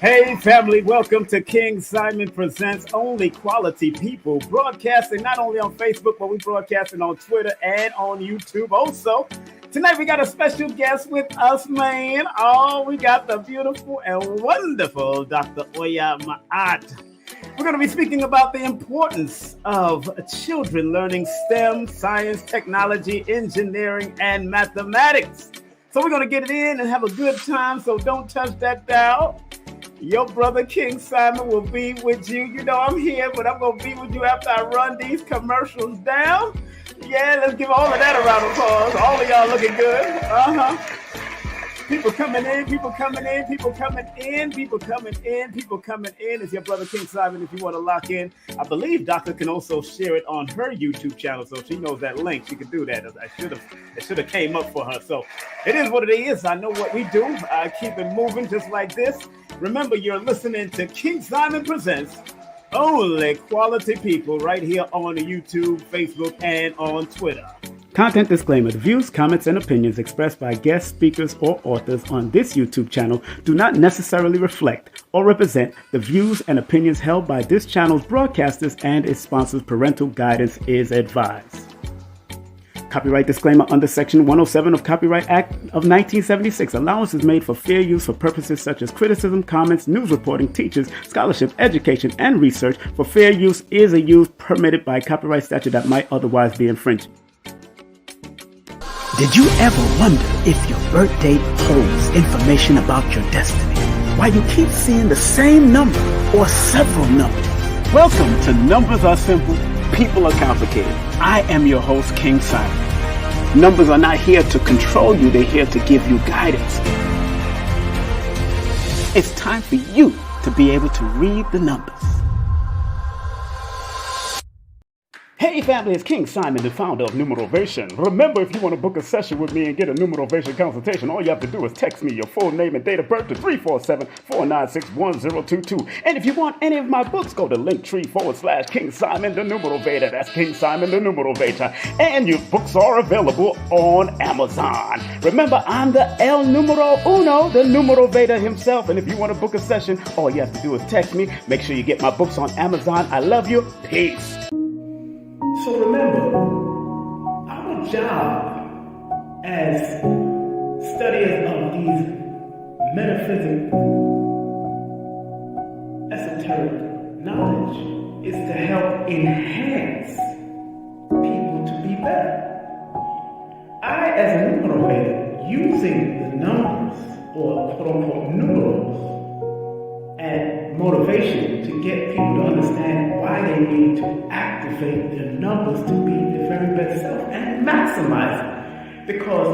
Hey family, welcome to King Simon Presents Only Quality People, broadcasting not only on Facebook, but we're broadcasting on Twitter and on YouTube also. Tonight we got a special guest with us, man. Oh, we got the beautiful and wonderful Dr. Oya Maat. We're going to be speaking about the importance of children learning STEM, science, technology, engineering, and mathematics. So we're going to get it in and have a good time, so don't touch that dial. Your brother King Simon will be with you. You know I'm here, but I'm going to be with you after I run these commercials down. Yeah, let's give all of that a round of applause. All of y'all looking good. People coming in, people coming in, people coming in, people coming in, people coming in. It's your brother King Simon if you want to lock in. I believe Doctor can also share it on her YouTube channel, so she knows that link. She can do that. It should have came up for her. So it is what it is. I know what we do. I keep it moving just like this. Remember, you're listening to King Simon Presents Only Quality People right here on YouTube, Facebook, and on Twitter. Content disclaimer. The views, comments, and opinions expressed by guest speakers or authors on this YouTube channel do not necessarily reflect or represent the views and opinions held by this channel's broadcasters and its sponsors. Parental guidance is advised. Copyright disclaimer under Section 107 of Copyright Act of 1976. Allowance is made for fair use for purposes such as criticism, comments, news reporting, teachers, scholarship, education, and research. For fair use is a use permitted by copyright statute that might otherwise be infringed. Did you ever wonder if your birth date holds information about your destiny? Why you keep seeing the same number or several numbers? Welcome to Numbers Are Simple, People Are Complicated. I am your host, King Simon. Numbers are not here to control you, they're here to give you guidance. It's time for you to be able to read the numbers. Hey family, it's King Simon, the founder of Numerovation. Remember, if you want to book a session with me and get a Numerovation consultation, all you have to do is text me your full name and date of birth to 347-496-1022. And if you want any of my books, go to Linktr.ee/King Simon the Numerovator. That's King Simon the Numerovator. And your books are available on Amazon. Remember, I'm the El Numero Uno, the Numerovator himself. And if you want to book a session, all you have to do is text me. Make sure you get my books on Amazon. I love you. Peace. So remember, our job as studiers of these metaphysical, esoteric knowledge is to help enhance people to be better. I, as a numerator, using the numbers, or quote-unquote numerals, and motivation to get people to understand why they need to activate their numbers to be their very best self and maximize it. Because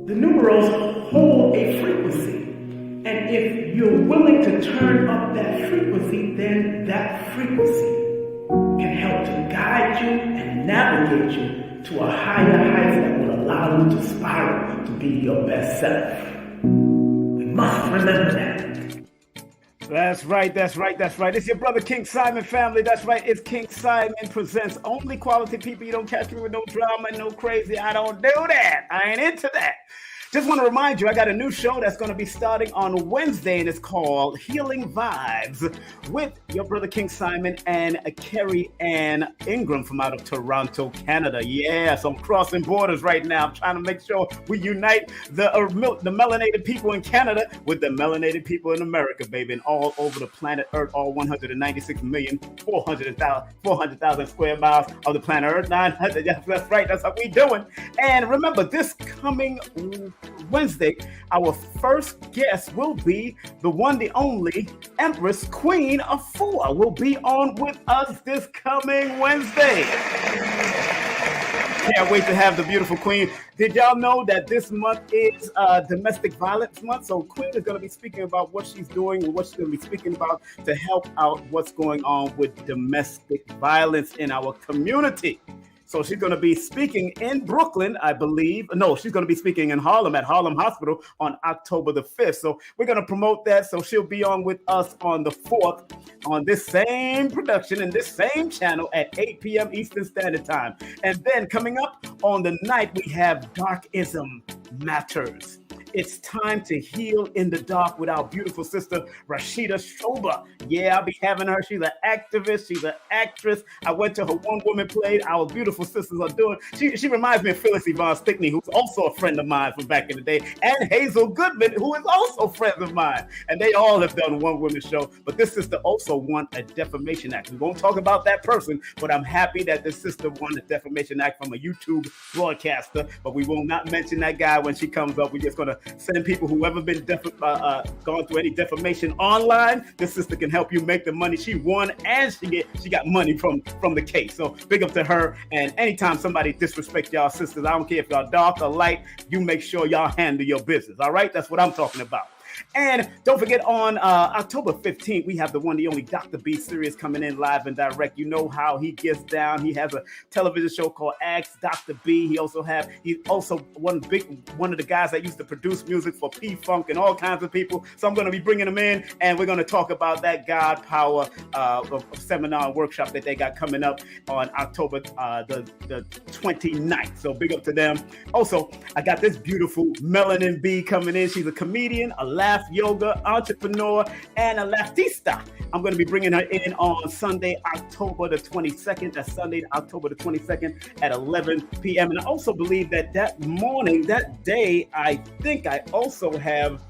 the numerals hold a frequency. And if you're willing to turn up that frequency, then that frequency can help to guide you and navigate you to a higher height that will allow you to spiral to be your best self. Must remember that. That's right. It's your brother King Simon, family. That's right. It's King Simon Presents Only Quality People. You don't catch me with no drama, no crazy. I don't do that. I ain't into that. Just want to remind you, I got a new show that's going to be starting on Wednesday, and it's called Healing Vibes with your brother King Simon and Carrie Ann Ingram from out of Toronto, Canada. Yeah, so I'm crossing borders right now. I'm trying to make sure we unite the melanated people in Canada with the melanated people in America, baby, and all over the planet Earth, all 196,400,000 square miles of the planet Earth. 900, that's right, that's how we doing. And remember, this coming Wednesday, our first guest will be the one, the only Empress Queen Afua will be on with us this coming Wednesday. Can't wait to have the beautiful Queen. Did y'all know that this month is Domestic Violence Month? So Queen is going to be speaking about what she's doing and what she's going to be speaking about to help out what's going on with domestic violence in our community. So she's going to be speaking in Brooklyn, I believe. No, she's going to be speaking in Harlem at Harlem Hospital on October the 5th. So we're going to promote that. So she'll be on with us on the 4th on this same production and this same channel at 8 p.m. Eastern Standard Time. And then coming up on the night, we have Darkism Matters. It's time to heal in the dark with our beautiful sister, Rashida Shoba. Yeah, I'll be having her. She's an activist. She's an actress. I went to her one-woman play. Our beautiful sisters are doing. She reminds me of Phyllis Yvonne Stickney, who's also a friend of mine from back in the day, and Hazel Goodman, who is also friends of mine. And they all have done one-woman show. But this sister also won a defamation act. We won't talk about that person, but I'm happy that this sister won a defamation act from a YouTube broadcaster. But we will not mention that guy when she comes up. We're just going to send people who ever been gone through any defamation online. This sister can help you make the money. She won and she got money from the case. So big up to her. And anytime somebody disrespects y'all sisters, I don't care if y'all dark or light, you make sure y'all handle your business. All right, that's what I'm talking about. And don't forget, on October 15th, we have the one, the only Dr. B series coming in live and direct. You know how he gets down. He has a television show called Ask Dr. B. He's also one of the guys that used to produce music for P-Funk and all kinds of people. So I'm going to be bringing him in, and we're going to talk about that God Power seminar and workshop that they got coming up on October the 29th. So big up to them. Also, I got this beautiful Melanin B coming in. She's a comedian, a laugh yoga entrepreneur, and a leftista. I'm going to be bringing her in on Sunday, October the 22nd. That's Sunday, October the 22nd at 11 p.m. And I also believe that morning, that day, I think I also have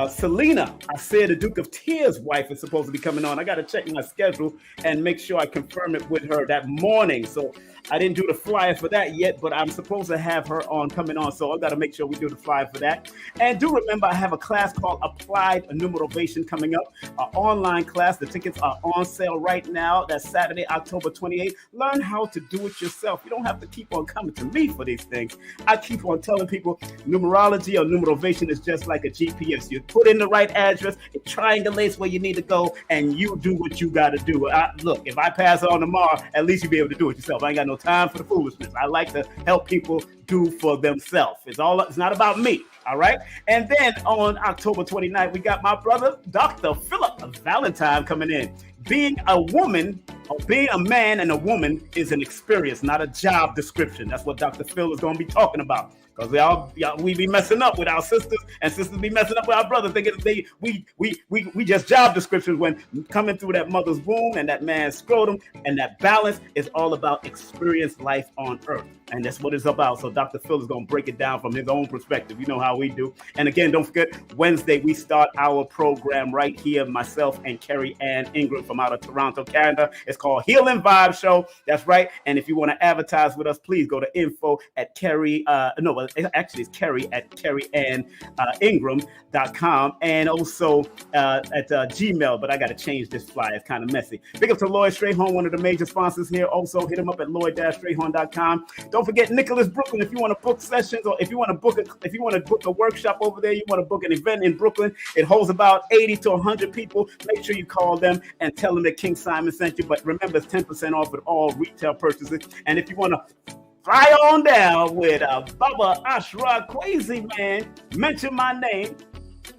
Selena, I said the Duke of Tears' wife, is supposed to be coming on. I got to check my schedule and make sure I confirm it with her that morning. So I didn't do the flyer for that yet, but I'm supposed to have her coming on. So I got to make sure we do the flyer for that. And do remember, I have a class called Applied Numerovation coming up, an online class. The tickets are on sale right now. That's Saturday, October 28th. Learn how to do it yourself. You don't have to keep on coming to me for these things. I keep on telling people numerology or numerovation is just like a GPS. You put in the right address, it triangulates where you need to go, and you do what you got to do. Look, if I pass on tomorrow, at least you'll be able to do it yourself. I ain't got no time for the foolishness. I like to help people do for themselves. It's not about me. All right. And then on October 29th, we got my brother, Dr. Philip Valentine, coming in. Being a woman, or being a man and a woman, is an experience, not a job description. That's what Dr. Phil is going to be talking about. Because we be messing up with our sisters, and sisters be messing up with our brothers. We just job descriptions when coming through that mother's womb and that man's scrotum, and that balance is all about experienced life on earth. And that's what it's about. So Dr. Phil is going to break it down from his own perspective. You know how we do. And again, don't forget, Wednesday, we start our program right here, myself and Carrie Ann Ingram from out of Toronto, Canada. It's called Healing Vibe Show. That's right. And if you want to advertise with us, please go to info@Carrie. It's Carrie@CarrieAnnIngram.com, and also at Gmail. But I got to change this flyer. It's kind of messy. Big up to Lloyd Strayhorn, one of the major sponsors here. Also, hit him up at Lloyd-Strayhorn.com. Don't forget Nicholas Brooklyn. If you want to book sessions, or if you want to book a workshop over there, you want to book an event in Brooklyn. It holds about 80 to 100 people. Make sure you call them and tell them that King Simon sent you. But remember, it's 10% off with all retail purchases. And if you want to fly on down with Baba Ashra Crazy Man, mention my name,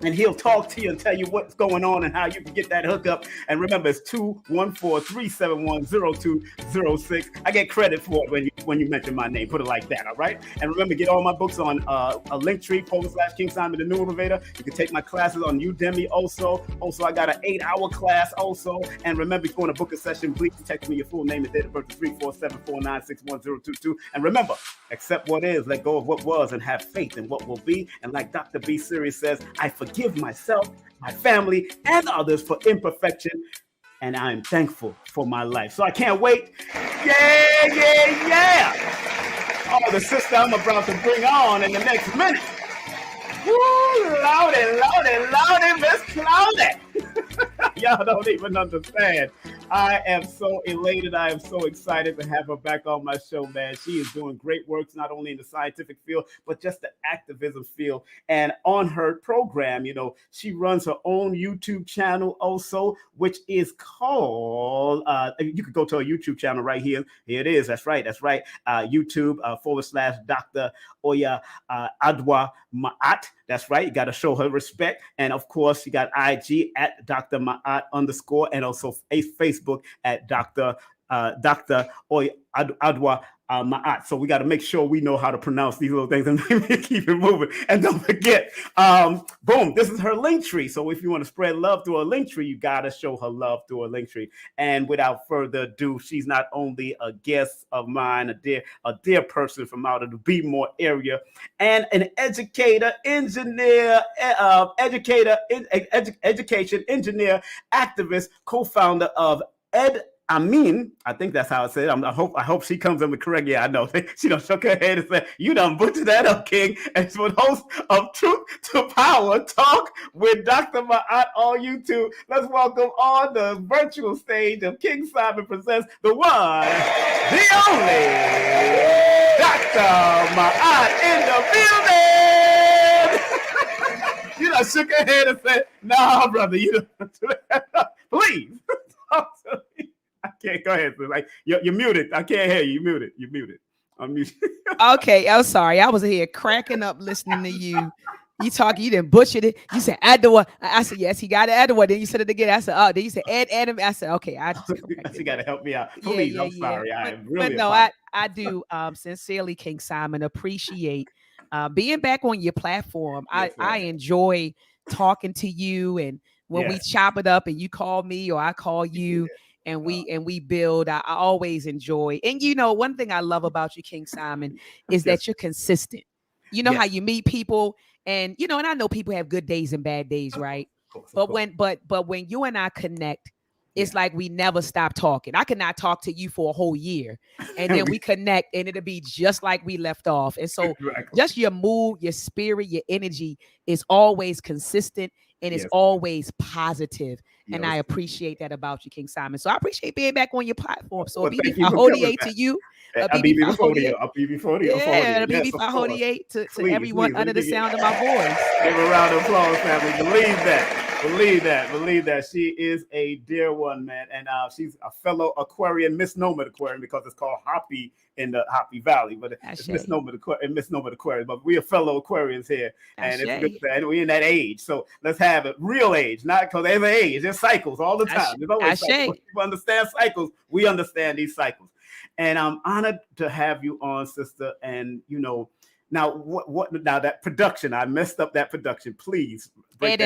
and he'll talk to you and tell you what's going on and how you can get that hookup. And remember, it's 214-371-0206. I get credit for it when you mention my name. Put it like that, all right? And remember, get all my books on a Linktr.ee/King Simon the Numerovator. You can take my classes on Udemy also. Also, I got an 8-hour class also. And remember, if you want to book a session, please text me your full name and date of birth to 347-496-1022. And remember, accept what is, let go of what was, and have faith in what will be. And like Dr. B. Series says, I forgive myself, my family, and others for imperfection, and I'm thankful for my life. So I can't wait. Yeah. Oh, the sister I'm about to bring on in the next minute. Woo, loudy, Miss Cloudy. Y'all don't even understand. I am so elated. I am so excited to have her back on my show, man. She is doing great work, not only in the scientific field, but just the activism field. And on her program, she runs her own YouTube channel also, which is called, you could go to her YouTube channel right here. Here it is. That's right. YouTube /Dr. Oya Adwa Ma'at. That's right. You got to show her respect. And of course, you got IG at Dr. Ma'at _ and also Facebook at Dr. Dr. Adwa Ma'at. So we got to make sure we know how to pronounce these little things and keep it moving. And don't forget, boom, this is her Linktree. So if you want to spread love through her Linktree, you got to show her love through her Linktree. And without further ado, she's not only a guest of mine, a dear person from out of the Beemore area, and an educator, engineer, education engineer, activist, co-founder of S.T.E.M. I think that's how I say it. I hope she comes in with correct. Yeah, I know. She done shook her head and said, "You done butchered that up, King." And she's the host of Truth to Power Talk with Dr. Ma'at on YouTube. Let's welcome on the virtual stage of King Simon Presents the one, the only, Dr. Ma'at in the building. You done shook her head and said, "Nah, brother, you done please talk to me." I can't. Go ahead. Like you're muted. I can't hear you. You're muted. I'm muted. Okay, I'm sorry. I was here cracking up listening to you. You talking. You didn't butcher it. You said Adwa. I said yes. He got it Adwa. Then you said it again. I said oh. Then you said Adam. I said okay. I just she got to help me out. Please. I'm sorry. I am really. But no, I do sincerely, King Simon, appreciate being back on your platform. Yes, I enjoy talking to you, and when we chop it up, and you call me or I call you. And we build. I always enjoy. And you know, one thing I love about you, King Simon, is that you're consistent. You know how you meet people, and you know, and I know people have good days and bad days, right? But when you and I connect, it's like we never stop talking. I cannot talk to you for a whole year, and then we connect, and it'll be just like we left off. And so, just your mood, your spirit, your energy is always consistent. And it's always positive. And I appreciate that about you, King Simon. So I appreciate being back on your platform. So a BB 548 to you. A BB 548. A BB 548. Yeah, a BB 548 to everyone under the sound of my voice. Give a round of applause, family. Believe that. She is a dear one, man. And she's a fellow Aquarian, misnomer Aquarian, because it's called Hoppy in the Hoppy Valley, but it's misnomer Aquarian. But we are fellow Aquarians here, and it's good that we're in that age. So let's have it real age, not because there's an age. There's cycles all the time. There's always cycles. People understand cycles. We understand these cycles, and I'm honored to have you on, sister. And you know, now now that production, I messed up that production. Please. Ed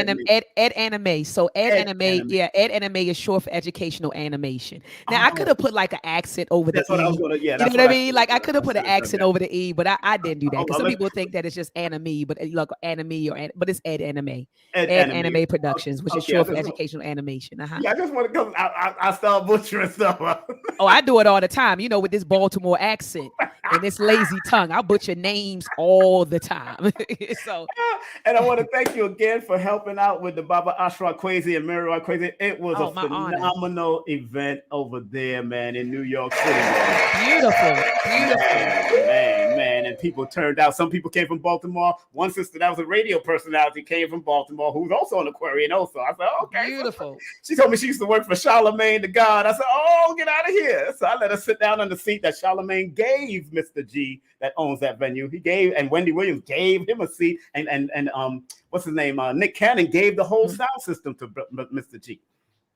Anime. So Ed Anime is short for educational animation. Now I could have put like an accent over the E. What I was gonna, you know what I mean? Like I could have put an accent over the E, but I didn't do that because some people think that it's just anime, but look, anime but it's Ed Anime. Ed Anime Productions, which is short for educational animation. Yeah, I just want to go. I start butchering stuff. Oh, I do it all the time. You know, with this Baltimore accent and this lazy tongue, I butcher names all the time. So, and I want to thank you again for helping out with the Baba Ashra Kwesi and Mary Kwesi. It was a phenomenal event over there, man, in New York City. Man. Beautiful. Man, and people turned out. Some people came from Baltimore. One sister that was a radio personality came from Baltimore, who's also an Aquarian also. I said, okay. Beautiful. She told me she used to work for Charlemagne the God. I said, oh, get out of here. So I let her sit down on the seat that Charlemagne gave Mr. G that owns that venue. He gave, and Wendy Williams gave him a seat, and what's his name? Nick Cannon gave the whole sound system to Mr. G.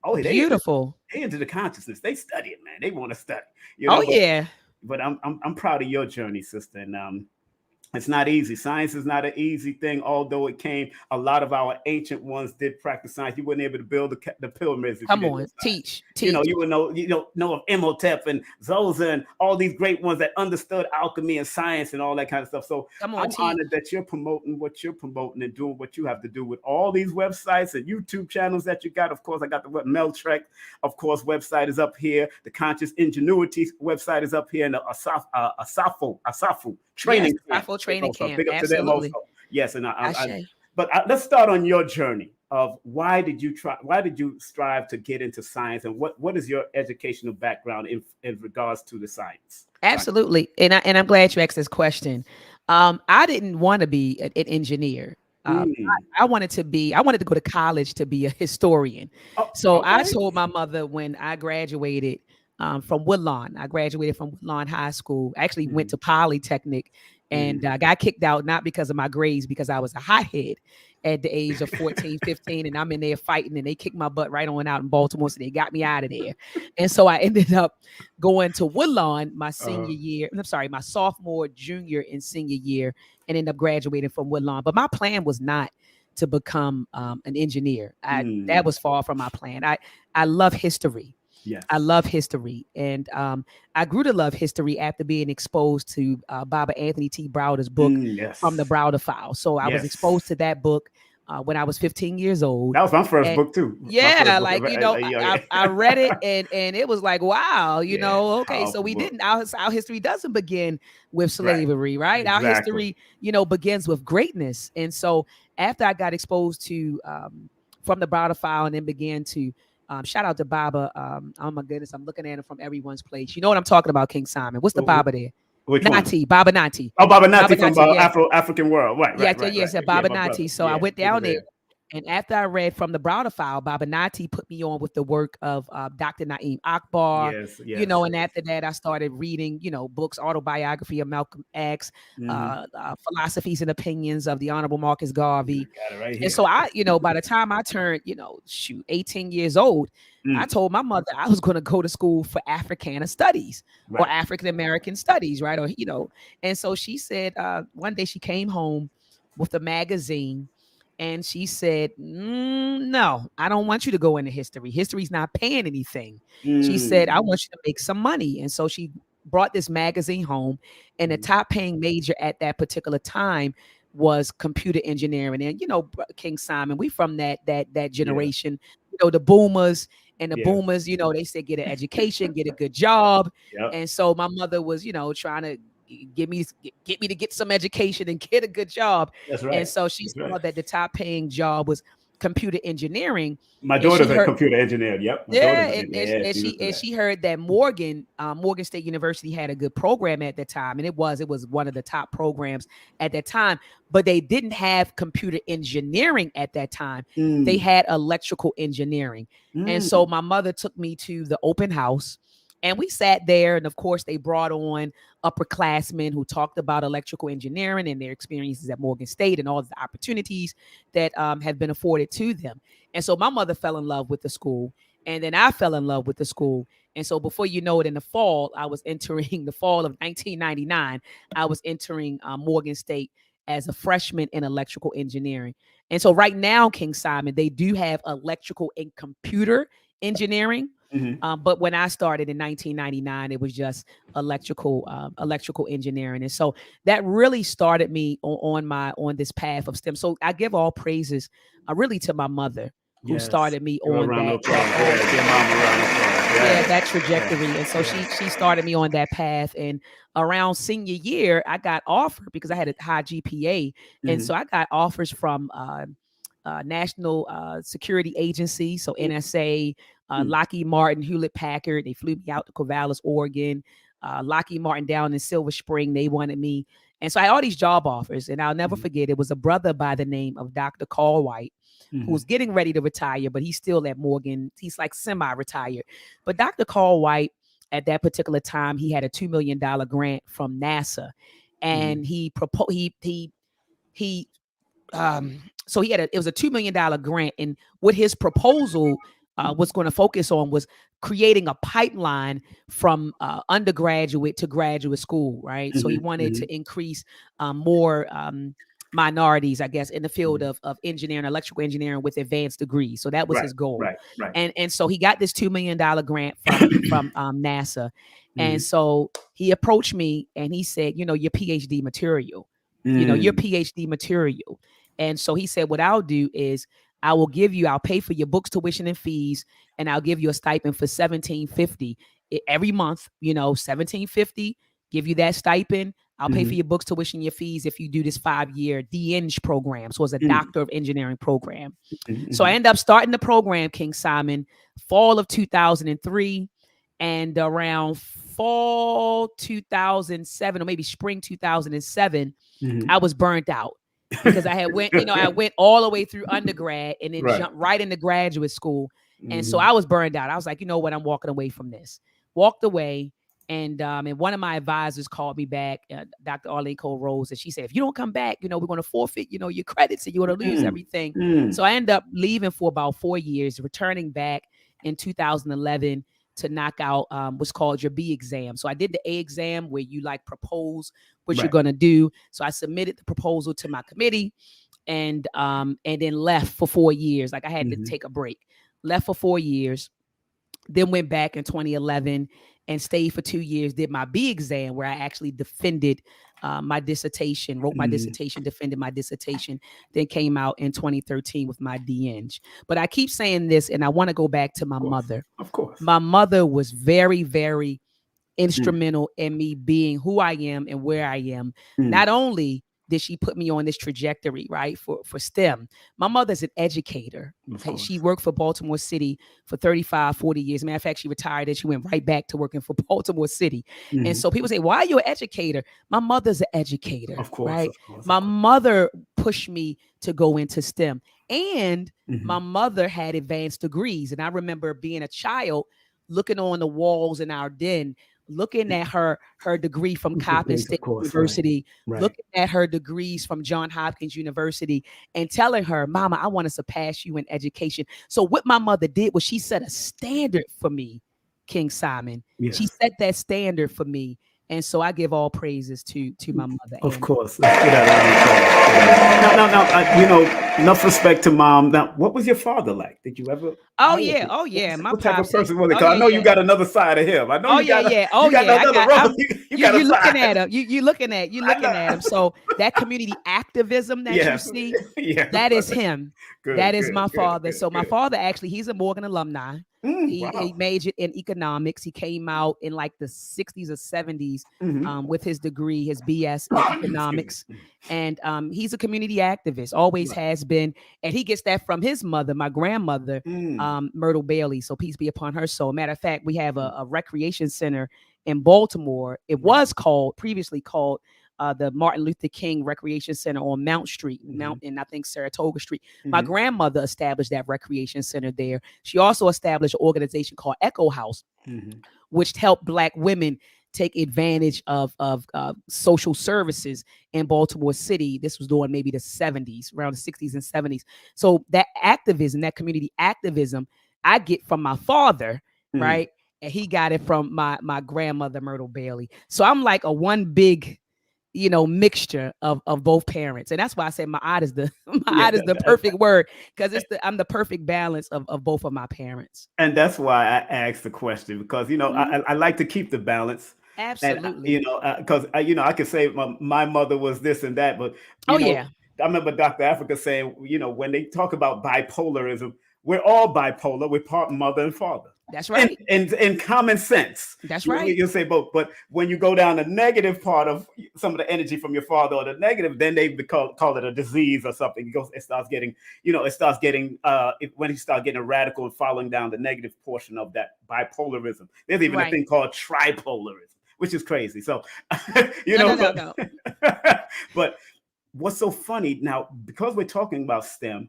Oh, beautiful. They into the consciousness. They study it, man. They want to study. You know, but I'm proud of your journey, sister. And it's not easy. Science is not an easy thing, although a lot of our ancient ones did practice science. You weren't able to build the pyramids. Come on, teach. You know, you would know of Imhotep and Zosa and all these great ones that understood alchemy and science and all that kind of stuff. So I'm honored that you're promoting what you're promoting and doing what you have to do with all these websites and YouTube channels that you got. Of course, I got the Meltrek, of course, website is up here. The Conscious Ingenuity website is up here, and the Asafo training camp. Training camp. Big up Absolutely. to them also. Yes, and but let's start on your journey of why did you strive to get into science, and what is your educational background in regards to the science? Absolutely, and I'm glad you asked this question. I didn't want to be an engineer. I wanted to go to college to be a historian. I told my mother when I graduated from Woodlawn. I graduated from Woodlawn High School. I actually went to Polytechnic And I got kicked out, not because of my grades, because I was a hothead at the age of 14, 15. And I'm in there fighting, and they kicked my butt right on out in Baltimore. So they got me out of there. And so I ended up going to Woodlawn my senior year. I'm sorry, my sophomore, junior, and senior year, and ended up graduating from Woodlawn. But my plan was not to become an engineer. That was far from my plan. I love history. Yes. I love history. And I grew to love history after being exposed to Baba Anthony T. Browder's book, From the Browder Files. So I was exposed to that book when I was 15 years old. That was my first book too. Yeah, like, you know, I read it and it was like, wow, you know, okay, so we didn't, our history doesn't begin with slavery, right? Our history, you know, begins with greatness. And so after I got exposed to From the Browder File and then began to shout out to Baba. Oh my goodness, I'm looking at him from everyone's place. You know what I'm talking about, King Simon. What's the Baba there? Which Nati, Baba Nati. Oh, Baba Nati from African World. Right. Baba Nati. So I went down there. And after I read From the Browder File, Baba Nati put me on with the work of Dr. Naeem Akbar, you know, and after that, I started reading, you know, books, autobiography of Malcolm X, philosophies and opinions of the Honorable Marcus Garvey. And so I, you know, by the time I turned, you know, 18 years old, I told my mother I was going to go to school for Africana studies or African American studies, right? Or, you know, and so she said, one day she came home with a magazine. And she said, no, I don't want you to go into history. History's not paying anything. She said, I want you to make some money. And so she brought this magazine home, and the top paying major at that particular time was computer engineering. And, you know, King Simon, we from that generation, you know, the boomers. And the boomers, you know, they said, get an education, get a good job. And so my mother was, you know, trying to get me to get some education and get a good job. That's right. And so she saw that the top paying job was computer engineering. My daughter's a computer engineer. Yep. And she heard that Morgan State University had a good program at that time. And it was one of the top programs at that time, but they didn't have computer engineering at that time. They had electrical engineering. And so my mother took me to the open house. And we sat there, and of course, they brought on upperclassmen who talked about electrical engineering and their experiences at Morgan State and all the opportunities that have been afforded to them. And so my mother fell in love with the school, and then I fell in love with the school. And so before you know it, in the fall, I was entering the fall of 1999, I was entering Morgan State as a freshman in electrical engineering. And so right now, King Simon, they do have electrical and computer engineering. But when I started in 1999, it was just electrical engineering. And so that really started me on this path of STEM. So I give all praises really to my mother, who started me on that trajectory. And so she started me on that path. And around senior year, I got offered, because I had a high GPA. And so I got offers from National Security Agency, so NSA, Lockheed Martin, Hewlett Packard. They flew me out to Corvallis, Oregon. Lockheed Martin down in Silver Spring, they wanted me. And so I had all these job offers, and I'll never forget, it was a brother by the name of Dr. Carl White, who was getting ready to retire, but he's still at Morgan. He's like semi-retired. But Dr. Carl White, at that particular time, he had a $2 million grant from NASA, and so it was a $2 million grant, and what his proposal was going to focus on was creating a pipeline from undergraduate to graduate school, right? So he wanted to increase more minorities, I guess, in the field of engineering, electrical engineering with advanced degrees. So that was his goal. And so he got this $2 million grant from NASA. And so he approached me and he said, you know, your PhD material, your PhD material. And so he said, what I'll do is I'll pay for your books, tuition, and fees, and I'll give you a stipend for $1,750 every month, $1,750, give you that stipend. I'll pay for your books, tuition, your fees if you do this 5-year DEng program. So it's a Doctor of Engineering program. So I ended up starting the program, King Simon, fall of 2003, and around fall 2007, or maybe spring 2007, I was burnt out. Because I went all the way through undergrad and then jumped right into graduate school. And so I was burned out. I was like, you know what? I'm walking away from this. Walked away. And one of my advisors called me back, Dr. Arlene Cole Rose, and she said, if you don't come back, we're going to forfeit, your credits, and you're going to lose everything. So I ended up leaving for about 4 years, returning back in 2011 to knock out what's called your B exam. So I did the A exam where you propose what you're going to do. So I submitted the proposal to my committee and then left for 4 years. I had to take a break, left for 4 years, then went back in 2011 and stayed for 2 years, did my B exam where I actually defended my dissertation, wrote my dissertation, defended my dissertation, then came out in 2013 with my DEng. But I keep saying this, and I want to go back to my mother. Of course. My mother was very, very instrumental in me being who I am and where I am. Not only did she put me on this trajectory, right, for STEM. My mother's an educator. Okay? She worked for Baltimore City for 35, 40 years. Matter of fact, she retired and she went right back to working for Baltimore City. And so people say, why are you an educator? My mother's an educator, of course, right? Of course, my mother pushed me to go into STEM. And my mother had advanced degrees. And I remember being a child looking on the walls in our den, looking at her degree from Coppin State University, looking at her degrees from Johns Hopkins University, and telling her, Mama, I want to surpass you in education. So what my mother did was she set a standard for me, King Simon. Yes. She set that standard for me. And so I give all praises to my mother. Of course. Let's get out of now, enough respect to Mom. Now, what was your father like? Did you ever? Oh, yeah. What type of person was it? Because I know you got another side of him. I know you got another brother. You're looking at him. You're looking at him. So that community activism that you see, that is him. That is my father. So my father, actually, he's a Morgan alumni. He majored in economics. He came out in the 60s or 70s with his degree, his BS in economics. And he's a community activist, always has been. And he gets that from his mother, my grandmother, Myrtle Bailey. So peace be upon her soul. Matter of fact, we have a recreation center in Baltimore. It was previously called the Martin Luther King Recreation Center on Mount Street, and I think Saratoga Street. My grandmother established that recreation center there. She also established an organization called Echo House, which helped Black women take advantage of social services in Baltimore City. This was during maybe the 70s, around the 60s and 70s. So that activism, that community activism, I get from my father, right? And he got it from my grandmother, Myrtle Bailey. So I'm like a one big mixture of both parents. And that's why I say my is the perfect word, because I'm the perfect balance of both of my parents. And that's why I asked the question, because I like to keep the balance. Absolutely. And, because I could say my mother was this and that, but I remember Dr. Africa saying, when they talk about bipolarism, we're all bipolar. We're part mother and father. That's right. And common sense. That's right. You'll say both. But when you go down the negative part of some of the energy from your father, or the negative, then they call it a disease or something. It starts getting, when you start getting radical and following down the negative portion of that bipolarism. There's even a thing called tripolarism, which is crazy. So, No. But what's so funny now, because we're talking about STEM,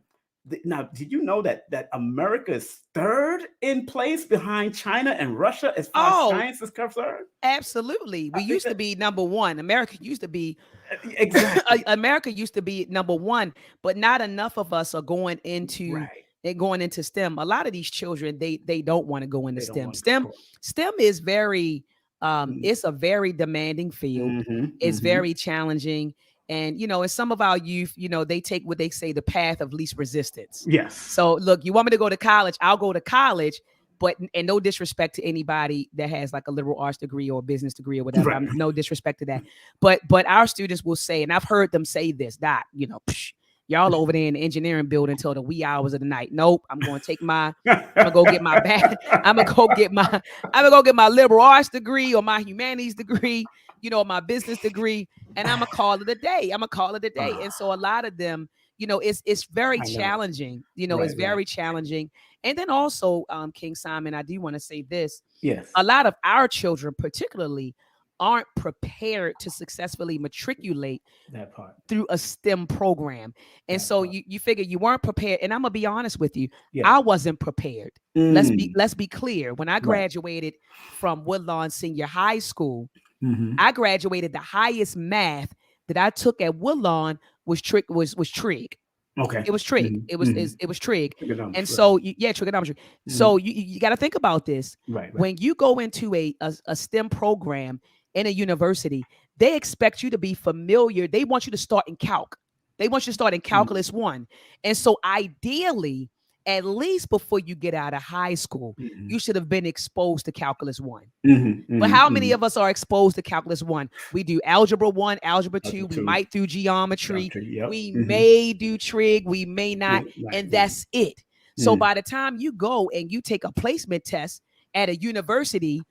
now, did you know that America is third in place behind China and Russia as far as science is concerned? Absolutely. We used to be number one. America used to be America used to be number one, but not enough of us are going into STEM. A lot of these children, they don't want to go into STEM. STEM is very it's a very demanding field. It's very challenging. And, and some of our youth, they take what they say the path of least resistance. Yes. So, look, you want me to go to college? I'll go to college. But, and no disrespect to anybody that has like a liberal arts degree or a business degree or whatever. Right. No disrespect to that. But our students will say, and I've heard them say this, Doc, y'all over there in the engineering building until the wee hours of the night. Nope. I'm going to take I'm going to go get my I'm going to go get my liberal arts degree or my humanities degree, my business degree, and I'm going to call it a day. And so a lot of them, it's very challenging, it's very challenging. And then also, King Simon, I do want to say this. Yes. A lot of our children particularly aren't prepared to successfully matriculate that part through a STEM program. And so you figure you weren't prepared. And I'm gonna be honest with you, Yeah. I wasn't prepared. Let's be clear. When I graduated from Woodlawn Senior High School, I graduated, the highest math that I took at Woodlawn was trig. Okay. It was trig. It was trig. And so trigonometry. So you got to think about this. Right. When you go into a STEM program in a university, they expect you to be familiar. They want you to start in calc. They want you to start in calculus 1. And so ideally, at least before you get out of high school, you should have been exposed to calculus 1. But how many of us are exposed to calculus 1? We do algebra 1, algebra 2. We might do geometry. We may do trig. We may not. And that's it. So by the time you go and you take a placement test at a university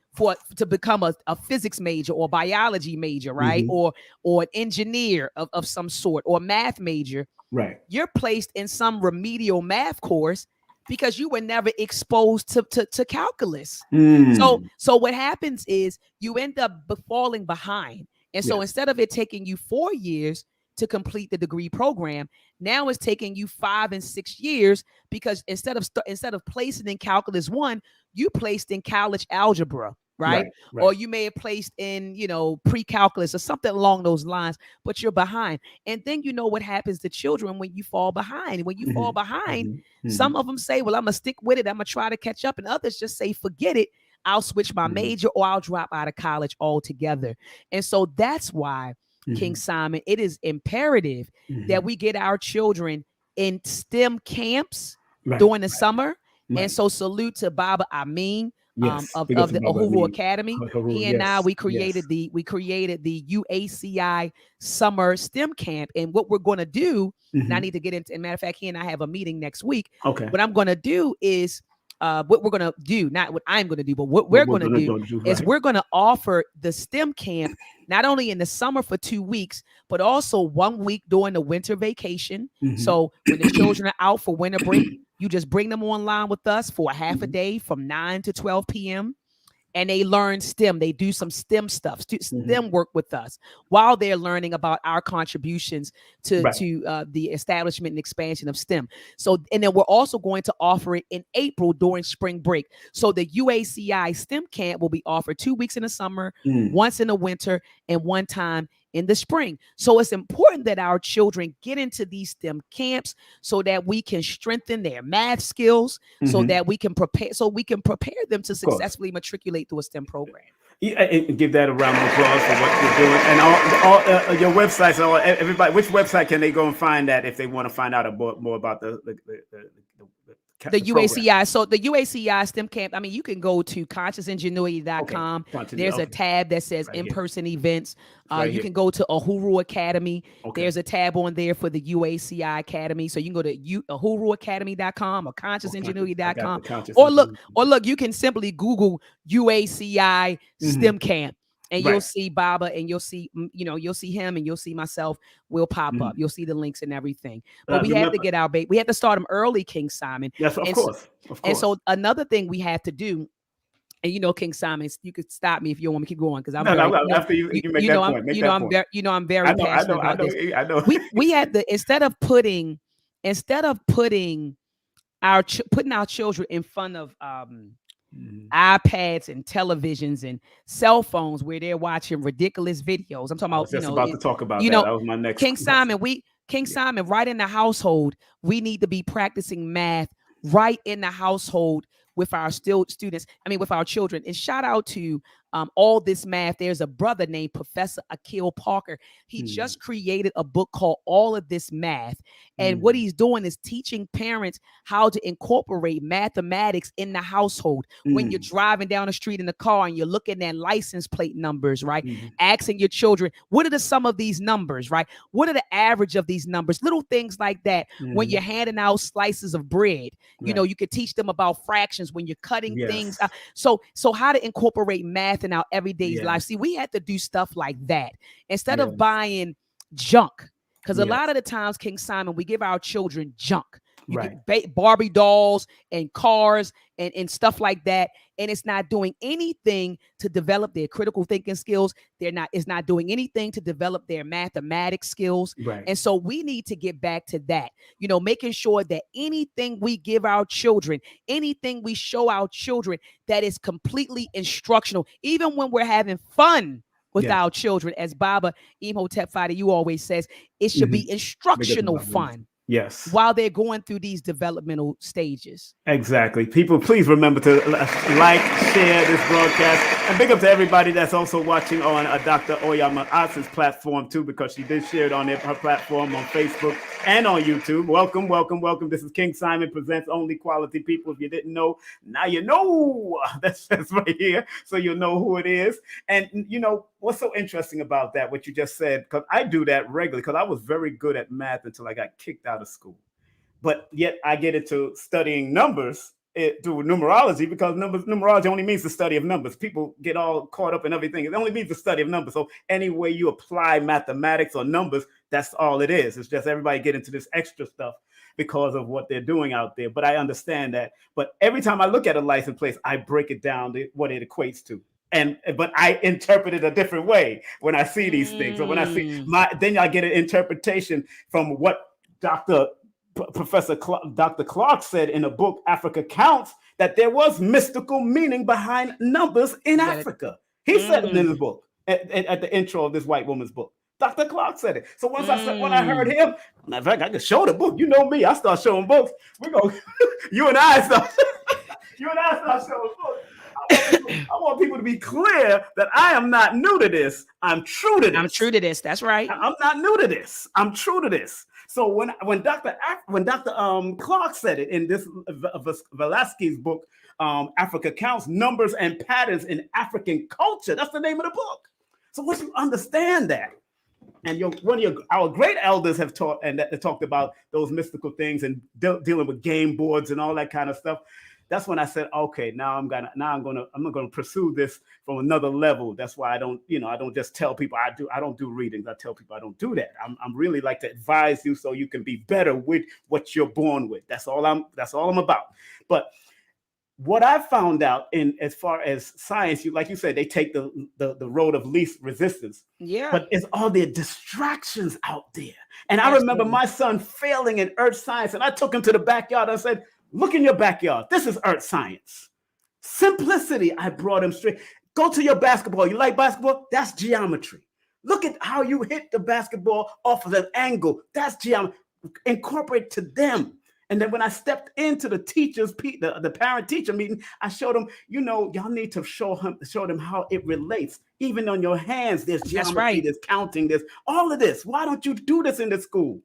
to become a physics major or biology major, right? Or an engineer of some sort, or math major, right? You're placed in some remedial math course because you were never exposed to calculus. So what happens is you end up falling behind. And so instead of it taking you 4 years to complete the degree program, now it's taking you 5 and 6 years, because instead of placing in calculus 1, you placed in college algebra. Right? Or you may have placed in, pre-calculus or something along those lines, but you're behind. And then you know what happens to children when you fall behind. When you fall behind, some of them say, well, I'm going to stick with it. I'm going to try to catch up. And others just say, forget it. I'll switch my major, or I'll drop out of college altogether. And so that's why, King Simon, it is imperative that we get our children in STEM camps during the summer. And so salute to Baba Amin. Of the Uhuru Academy. He and I, we created the UACI summer STEM camp. And what we're going to do, and I need to get into, and matter of fact, he and I have a meeting next week. What I'm going to do is, what we're going to do, not what I'm going to do, but what we're going to do is we're going to offer the STEM camp not only in the summer for 2 weeks, but also 1 week during the winter vacation. So when the children are out for winter break, you just bring them online with us for a half a day from 9 to 12 p.m. And they learn STEM. They do some STEM stuff, STEM work with us, while they're learning about our contributions to the establishment and expansion of STEM. So, and then we're also going to offer it in April during spring break. So the UACI STEM camp will be offered 2 weeks in the summer, once in the winter, and one time in the spring. So it's important that our children get into these STEM camps so that we can strengthen their math skills, so that we can prepare them to successfully matriculate through a STEM program. Yeah, and give that a round of applause for what you're doing, and all your websites. Everybody, which website can they go and find that if they want to find out more about the UACI. So the UACI STEM camp, I mean, you can go to kingsimonthenumerovator.com. There's a tab that says in-person events. You can go to Uhuru Academy. There's a tab on there for the UACI Academy. So you can go to uhuruacademy.com or consciousingenuity.com. Or look, you can simply Google UACI STEM camp. And you'll see Baba, and you'll see him, and you'll see myself. We'll pop up. You'll see the links and everything. But we have to get our we have to start them early, King Simon. Yes, of course. And so another thing we have to do, and King Simon, you could stop me if you want me to keep going, because I'm after you make that point. I'm very passionate about this. I know. We had to, instead of putting our children in front of iPads and televisions and cell phones where they're watching ridiculous videos. I'm talking about, about to talk about that. That was my next King Simon. Simon, right in the household, we need to be practicing math right in the household with our students. I mean, with our children. And shout out to All This Math. There's a brother named Professor Akil Parker. He just created a book called All of This Math. And what he's doing is teaching parents how to incorporate mathematics in the household. When you're driving down the street in the car and you're looking at license plate numbers, right? Asking your children, what are the sum of these numbers, right? What are the average of these numbers? Little things like that. When you're handing out slices of bread, you could teach them about fractions when you're cutting things. So how to incorporate math in our everyday life. See, we had to do stuff like that instead of buying junk. Because a lot of the times, King Simon, we give our children junk. You Right. get Barbie dolls and cars and stuff like that. And it's not doing anything to develop their critical thinking skills. It's not doing anything to develop their mathematics skills. Right. And so we need to get back to that, making sure that anything we give our children, anything we show our children, that is completely instructional, even when we're having fun with our children. As Baba Imhotep Fadi, you always says, it should be instructional fun. Yes. While they're going through these developmental stages. Exactly. People, please remember to like, share this broadcast. And big up to everybody that's also watching on Dr. Oyama As's platform too, because she did share it on her platform on Facebook and on YouTube. Welcome, welcome, welcome. This is King Simon Presents Only Quality People. If you didn't know, now you know. That's right here. So you'll know who it is. And what's so interesting about that, what you just said, because I do that regularly, because I was very good at math until I got kicked out of school. But yet I get into studying numbers through numerology, because numerology only means the study of numbers. People get all caught up in everything. It only means the study of numbers. So any way you apply mathematics or numbers, that's all it is. It's just everybody get into this extra stuff because of what they're doing out there. But I understand that. But every time I look at a license plate, I break it down to what it equates to. But I interpret it a different way when I see these things. So when I see then I get an interpretation from what Dr. Clark said in a book, Africa Counts, that there was mystical meaning behind numbers in Africa. He said it in his book at the intro of this white woman's book. Dr. Clark said it. So when I heard him, in fact, I could show the book. You know me, I start showing books. You and I start showing books. I want people to be clear that I am not new to this. I'm true to this. I'm true to this. That's right. I'm not new to this. I'm true to this. So when Dr. Clark said it in this Velasquez's book, Africa Counts, Numbers and Patterns in African Culture, that's the name of the book. So once you understand that, and our great elders have taught and that they talked about those mystical things and dealing with game boards and all that kind of stuff. That's when I said, okay, I'm gonna pursue this from another level. That's why I don't just tell people I don't do readings. I tell people I don't do that. I'm really like to advise you so you can be better with what you're born with. That's all I'm about. But what I found out as far as science, like you said, they take the road of least resistance. Yeah. But it's all the distractions out there. And I remember my son failing in earth science, and I took him to the backyard. I said, look in your backyard. This is earth science. Simplicity, I brought him straight. Go to your basketball. You like basketball? That's geometry. Look at how you hit the basketball off of an angle. That's geometry. Incorporate to them. And then when I stepped into the parent-teacher meeting, I showed them, y'all need to show them how it relates. Even on your hands, there's geometry, right. There's counting, there's all of this. Why don't you do this in the school?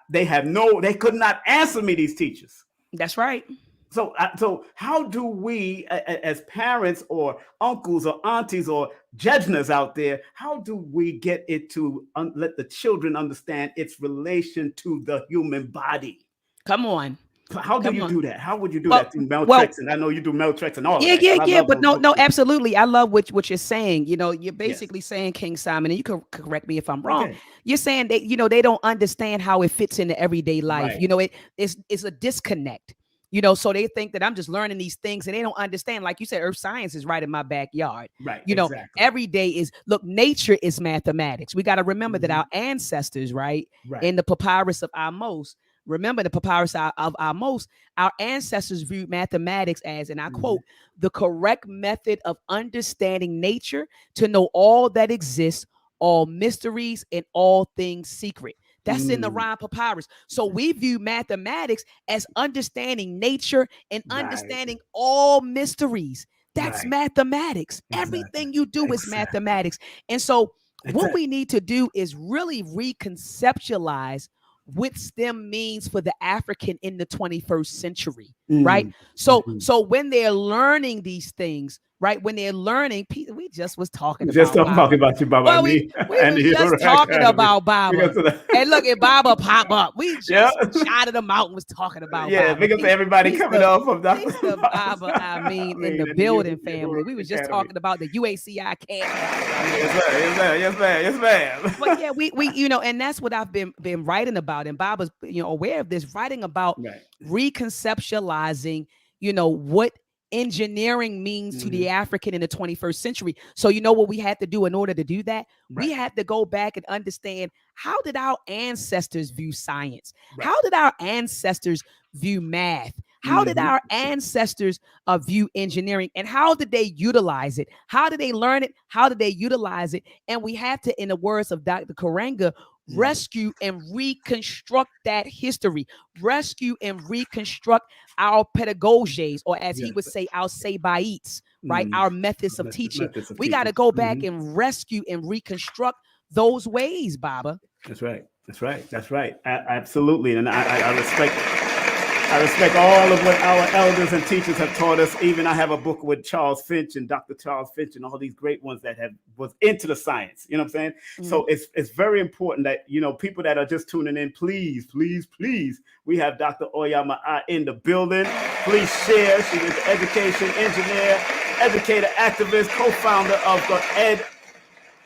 They could not answer me, these teachers. That's right. So how do we, as parents or uncles or aunties or judges out there, how do we get it to let the children understand its relation to the human body? Come on. How do you do that? How would you do that through Meltrek? And I know you do Meltrek and all that. Yeah. But no, absolutely. I love what you're saying. You're basically saying, King Simon, and you can correct me if I'm wrong. Okay. You're saying that, they don't understand how it fits into everyday life. Right. It's a disconnect. So they think that I'm just learning these things and they don't understand. Like you said, earth science is right in my backyard. Right. Exactly. Every day nature is mathematics. We got to remember that our ancestors, right, in the papyrus of Amos, remember the papyrus of Amos, our ancestors viewed mathematics as, and I quote, the correct method of understanding nature to know all that exists, all mysteries and all things secret. That's in the Rhine Papyrus. So we view mathematics as understanding nature and understanding all mysteries. That's mathematics. Exactly. Everything you do is mathematics. And so what we need to do is really reconceptualize what S.T.E.M means for the African in the 21st century, right? So when they're learning these things, right? When they're learning, we just was talking about just talking about you, Baba. well, we was just talking about Baba. And look at Baba pop up. We just shouted him out and was talking about Baba. Big up to everybody coming off of Dr. Baba. I mean, in the building, family. We was just talking about the UACI camp. Yes, ma'am. But yeah, we and that's what I've been writing about. And Baba's aware of this, writing about reconceptualizing, what engineering means to the African in the 21st century. So what we had to do in order to do that? We had to go back and understand, how did our ancestors view science? How did our ancestors view math? How did our ancestors view engineering, and how did they utilize it? How did they learn it? How did they utilize it? And we had to, in the words of Dr. Karenga, rescue and reconstruct that history, rescue and reconstruct our pedagogies, or as he would say, our Sebaites, right? Our methods of teaching. We got to go back and rescue and reconstruct those ways, Baba. That's right. Absolutely. And I respect all of what our elders and teachers have taught us. Even I have a book with Charles Finch and Dr. Charles Finch and all these great ones that was into the science. You know what I'm saying? So it's very important that, people that are just tuning in, please, we have Dr. Oyama in the building. Please share. She is an education engineer, educator, activist, co-founder of the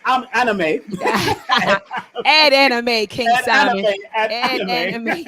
Anime. Ed Anime, King Simon. Ed Anime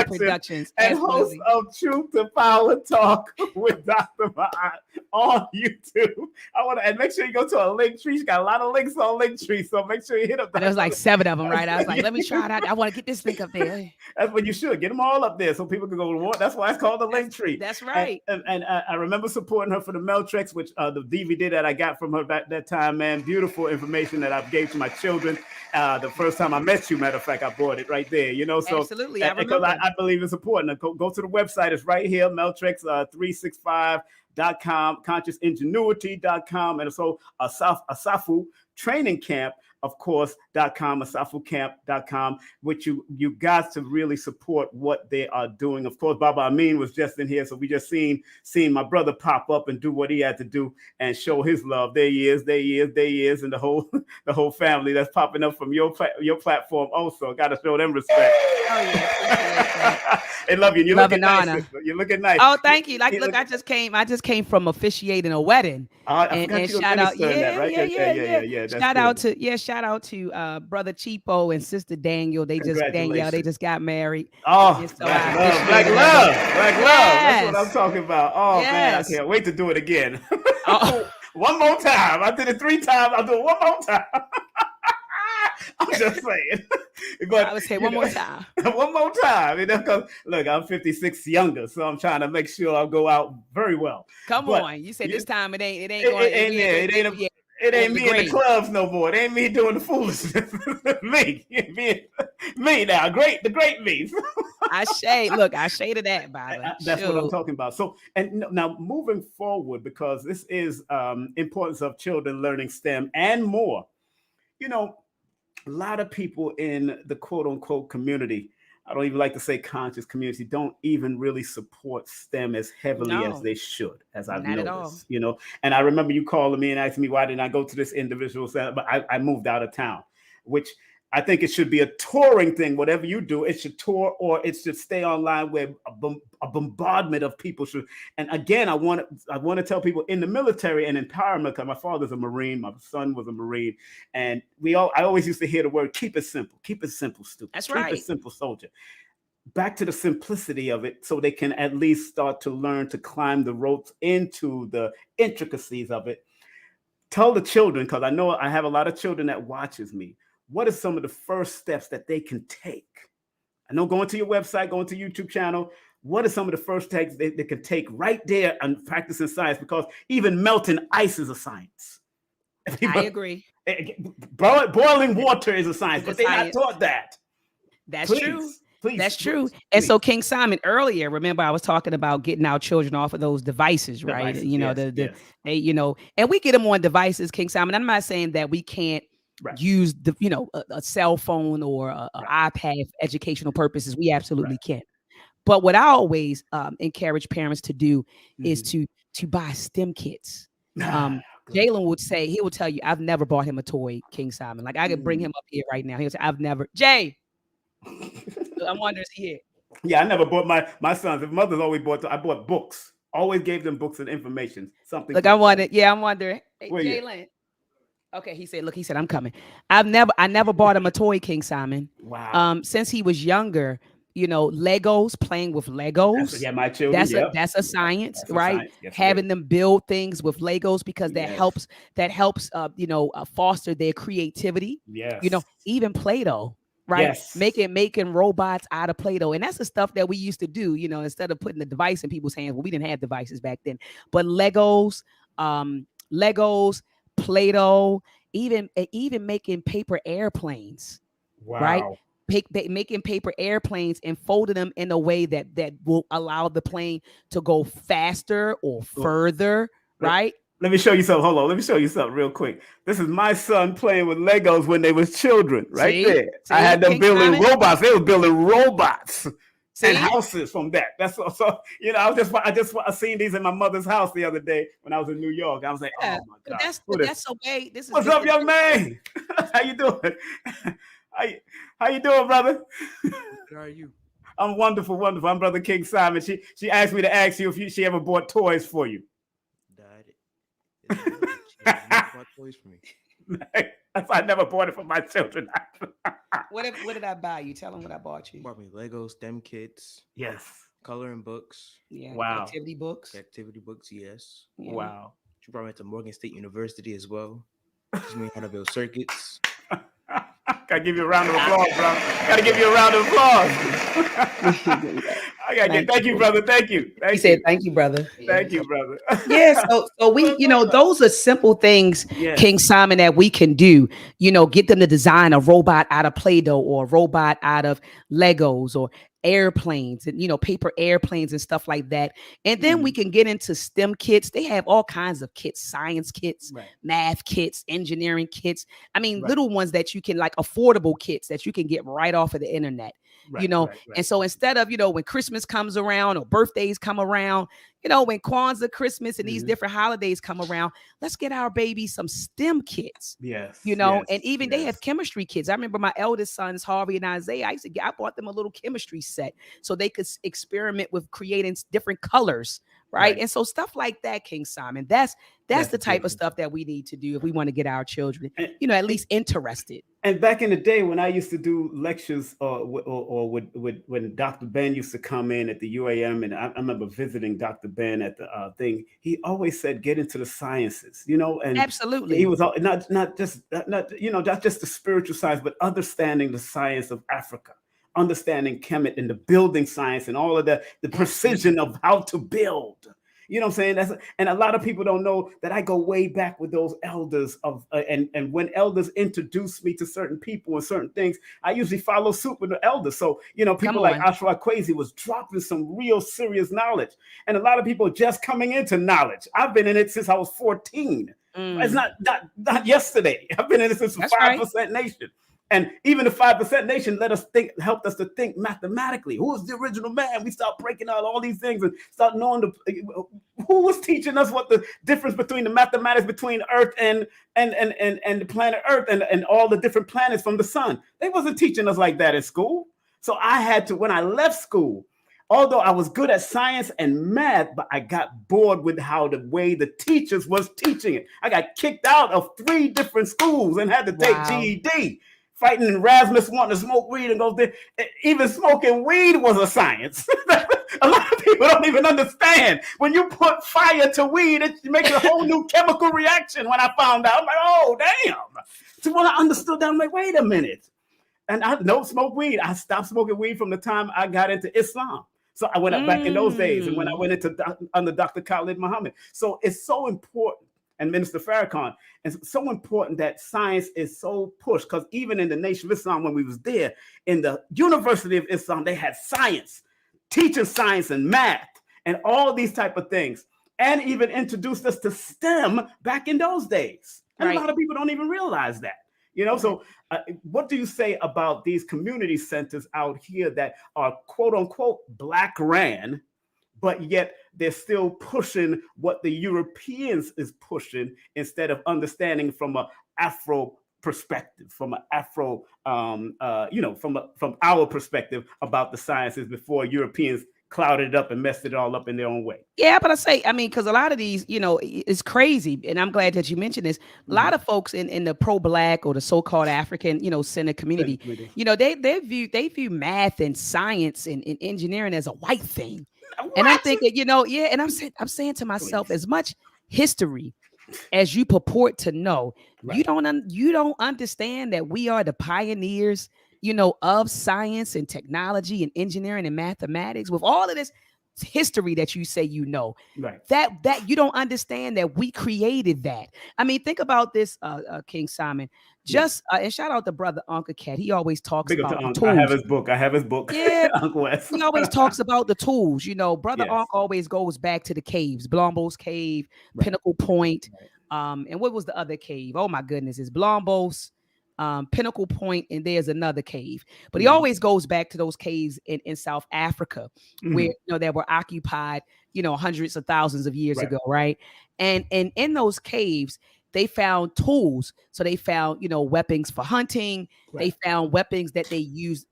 Productions. And host of Truth to Power Talk with Dr. Ma'at on YouTube. I want to, and make sure you go to a Linktree. She's got a lot of links on Linktree, so make sure you hit up. There's like 7 of them, right? I was like, let me try it out. I want to get this link up there. That's what you should. Get them all up there so people can go to war. That's why it's called the Linktree. That's right. And I remember supporting her for the Meltreks, which the DVD that I got from her back that time, man. Beautiful information that I gave to my children. The first time I met you, matter of fact, I bought it right there, So absolutely, because I believe it's important. Go to the website. It's right here, Meltrek365.com, consciousingenuity.com, and so Asafo training camp, of course, .com, asafocamp.com, which you got to really support what they are doing. Of course, Baba Amin was just in here, so we just seen my brother pop up and do what he had to do and show his love. There he is, and the whole family that's popping up from your platform also. Got to show them respect. Oh yeah, they love you. You're looking nice. You're looking nice. Oh, thank you. Look, I just came from officiating a wedding. And shout out, shout out to brother Cheapo and sister Danielle. They just got married. Oh, so black love. That's what I'm talking about. Oh man, I can't wait to do it again. One more time. I did it 3 times. I'll do it one more time. I'm just saying. But I would say one more time. One more time. Because look, I'm 56 younger, so I'm trying to make sure I go out very well. Come on. You said this time it ain't me in the clubs no more. It ain't me doing the foolishness. me now. The great me. I shade of that, Baba. That's what I'm talking about. So, and now moving forward, because this is importance of children learning STEM and more. A lot of people in the quote unquote community, I don't even like to say conscious community, don't even really support STEM as heavily as they should, as I've noticed, And I remember you calling me and asking me, why didn't I go to this individual center? But I moved out of town, which I think it should be a touring thing. Whatever you do, it should tour or it should stay online where a bombardment of people should. And again, I want to tell people in the military and empowerment, because my father's a Marine, my son was a Marine, and I always used to hear the word, keep it simple, stupid. That's right. Keep it simple, soldier. Back to the simplicity of it, so they can at least start to learn to climb the ropes into the intricacies of it. Tell the children, because I know I have a lot of children that watches me. What are some of the first steps that they can take? I know going to your website, going to YouTube channel, what are some of the first steps they can take right there and practicing science? Because even melting ice is a science. I agree. Boiling water is a science, but they're not taught that. That's true. That's true. And so King Simon, earlier, remember I was talking about getting our children off of those devices, right? And we get them on devices, King Simon. I'm not saying that we can't use a cell phone or an iPad for educational purposes. We absolutely can. But what I always encourage parents to do is to buy STEM kits. Jalen would say, he will tell you, I've never bought him a toy, King Simon. Like I could bring him up here right now. He'll say, I've never. Jay, I'm wondering, is he here? Yeah, I never bought my sons. If mothers always bought, I bought books. Always gave them books and information. Something. Look, I'm wondering. Hey, Where you? Jalen. Okay, he said, I'm coming. I never bought him a toy, King Simon. Wow. Since he was younger, Legos, playing with Legos. My children. That's a science, That's right? A science. Yes, having them build things with Legos because that yes. helps foster their creativity. Yes. Even Play-Doh. Right. Yes. Making robots out of Play-Doh. And that's the stuff that we used to do, instead of putting the device in people's hands. Well, we didn't have devices back then, but Legos, Play-Doh, even making paper airplanes. Wow. Right. Making paper airplanes and folding them in a way that will allow the plane to go faster or further. Right. Let me show you something. Hold on. Let me show you something real quick. This is my son playing with Legos when they was children, right there. I had them building robots. They were building robots and houses from that. That's so. I seen these in my mother's house the other day when I was in New York. I was like, oh my God. That's okay. What's up, young man? How you doing? How you doing, brother? How are you? I'm wonderful, wonderful. I'm Brother King Simon. She asked me to ask you if she ever bought toys for you. Bought toys for me. I never bought it for my children. What did I buy you? Tell them what I bought you. Bought me Lego STEM kits. Yes. Coloring books. Yeah. Wow. Activity books. Yes. Yeah. Wow. She brought me to Morgan State University as well. Teach me how to build circuits. Gotta give you a round of applause, bro. Gotta give you a round of applause. Thank you, brother. Thank you. He said, thank you, brother. Thank you, brother. Yeah, so we, those are simple things, King Simon, that we can do. Get them to design a robot out of Play-Doh or a robot out of Legos or airplanes and paper airplanes and stuff like that. And then we can get into STEM kits. They have all kinds of kits, science kits, math kits, engineering kits. I mean, little ones that you can, like affordable kits that you can get right off of the internet. And so instead of when Christmas comes around or birthdays come around, when Kwanzaa, Christmas, and these different holidays come around, let's get our babies some STEM kits. Yes. And even they have chemistry kits. I remember my eldest sons, Harvey and Isaiah, I bought them a little chemistry set so they could experiment with creating different colors. Right. And so stuff like that, King Simon, that's the type of stuff that we need to do if we want to get our children, at least interested. And back in the day when I used to do lectures or when Dr. Ben used to come in at the UAM, and I remember visiting Dr. Ben at the thing, he always said, get into the sciences, and absolutely. He was not just the spiritual science, but understanding the science of Africa, understanding Kemet and the building science and all of the precision of how to build. You know what I'm saying? And a lot of people don't know that I go way back with those elders and when elders introduce me to certain people and certain things, I usually follow suit with the elders. So, people like Asafo was dropping some real serious knowledge. And a lot of people just coming into knowledge. I've been in it since I was 14. It's not yesterday. I've been in it since the 5% Nation. And even the 5% Nation helped us to think mathematically. Who was the original man? We start breaking out all these things and start knowing who was teaching us what the difference between the mathematics between Earth and the planet Earth and all the different planets from the sun. They wasn't teaching us like that in school. So I had to, when I left school, although I was good at science and math, but I got bored with the way the teachers was teaching it. I got kicked out of 3 different schools and had to take GED. Fighting Erasmus, wanting to smoke weed and go there. Even smoking weed was a science. A lot of people don't even understand. When you put fire to weed, it makes a whole new chemical reaction. When I found out, I'm like, oh, damn. So when I understood that, I'm like, wait a minute. And I don't smoke weed. I stopped smoking weed from the time I got into Islam. So I went up back in those days. And when I went into under Dr. Khalid Muhammad. So it's so important. And Minister Farrakhan, and it's so important that science is so pushed, because even in the Nation of Islam, when we was there, in the University of Islam, they had science, teaching science and math, and all these type of things, and even introduced us to STEM back in those days. And a lot of people don't even realize that. So what do you say about these community centers out here that are quote unquote Black ran, but yet they're still pushing what the Europeans is pushing instead of understanding from a Afro perspective, from an Afro, from our perspective about the sciences before Europeans clouded it up and messed it all up in their own way. Yeah, but because a lot of these, it's crazy. And I'm glad that you mentioned this. A lot of folks in the pro-Black or the so-called African, center community, they view math and science and engineering as a white thing. What? And I'm thinking, and I'm saying to myself, as much history as you purport to know, right, you don't understand that we are the pioneers, of science and technology and engineering and mathematics. With all of this history that you say, right, that you don't understand that we created that. I mean, think about this, King Simon. Just and shout out to brother Uncle Cat. He always talks about the tools. I have his book. Yeah, Uncle West. He always talks about the tools. Brother Uncle always goes back to the caves, Blombos Cave, right, Pinnacle Point. Right. And what was the other cave? Oh my goodness, it's Blombos, Pinnacle Point, and there's another cave. But he always goes back to those caves in South Africa, where that were occupied, hundreds of thousands of years ago, right? And in those caves, they found tools. So they found, weapons for hunting. Right. They found weapons that they used.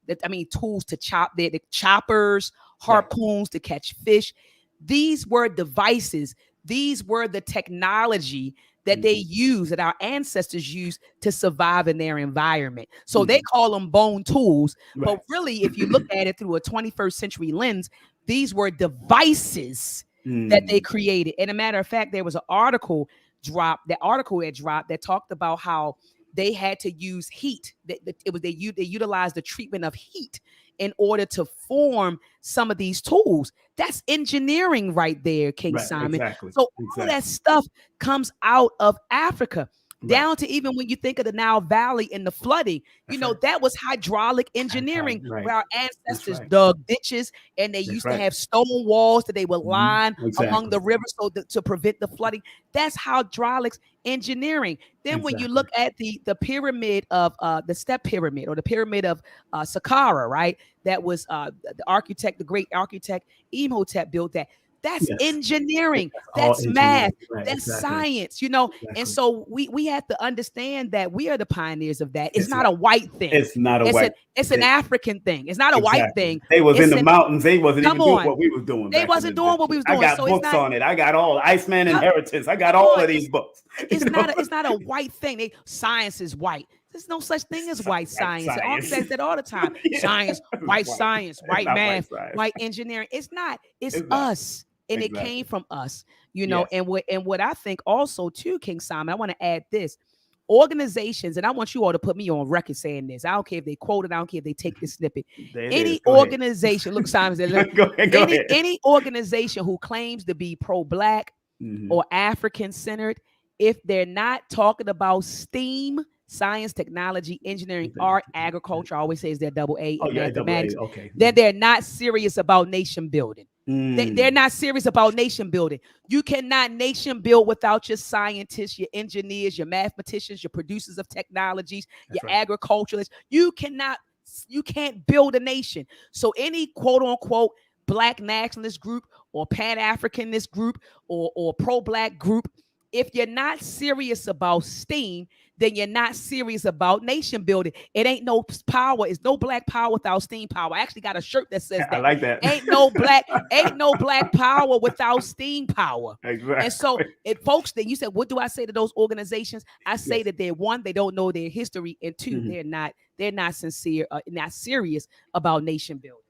Tools to chop, the choppers, harpoons to catch fish. These were devices. These were the technology that they use, that our ancestors used to survive in their environment. So they call them bone tools. Right. But really, if you look at it through a 21st century lens, these were devices that they created. And a matter of fact, there was an article that talked about how they had to use heat. They utilized the treatment of heat in order to form some of these tools. That's engineering right there, King Simon. Exactly. So all of that stuff comes out of Africa. Down to even when you think of the Nile Valley and the flooding, that was hydraulic engineering, where our ancestors dug ditches and they used to have stone walls that they would line along the river to prevent the flooding. That's hydraulics engineering. Then when you look at the pyramid of the step pyramid, or the pyramid of Saqqara, right? That was the great architect Imhotep built that. That's engineering. That's math. Right, that's science, And so we have to understand that we are the pioneers of that. It's not a white thing. It's not a white. It's an African thing. It's not a white thing. They was in the mountains. They wasn't even doing what we was doing. They wasn't doing what we was doing. I got books on it. I got all Iceman Inheritance. I got all of these books. It's not a white thing. Science is white. There's no such thing as white science. And architects that all the time. Science, white science, white math, white engineering. It's not. It's us. And it came from us, and what I think also too, King Simon, I want to add this: organizations, and I want you all to put me on record saying this. I don't care if they quote it. I don't care if they take this snippet. Any organization, look, Simon said, any organization who claims to be pro-Black or African centered, if they're not talking about STEAM, science, technology, engineering, art, agriculture, I always say is their double A in mathematics, then they're not serious about nation building. They're not serious about nation building. You cannot nation build without your scientists, your engineers, your mathematicians, your producers of technologies, agriculturalists. You can't build a nation. So any quote unquote Black nationalist group or Pan-Africanist group or pro-Black group, if you're not serious about STEAM, then you're not serious about nation building. It ain't no power. It's no Black power without STEAM power. I actually got a shirt that says that. I like that. Ain't no Black power without STEAM power. Exactly. And so, folks, then you said, what do I say to those organizations? I say that they're one, they don't know their history, and two, they're not sincere, not serious about nation building.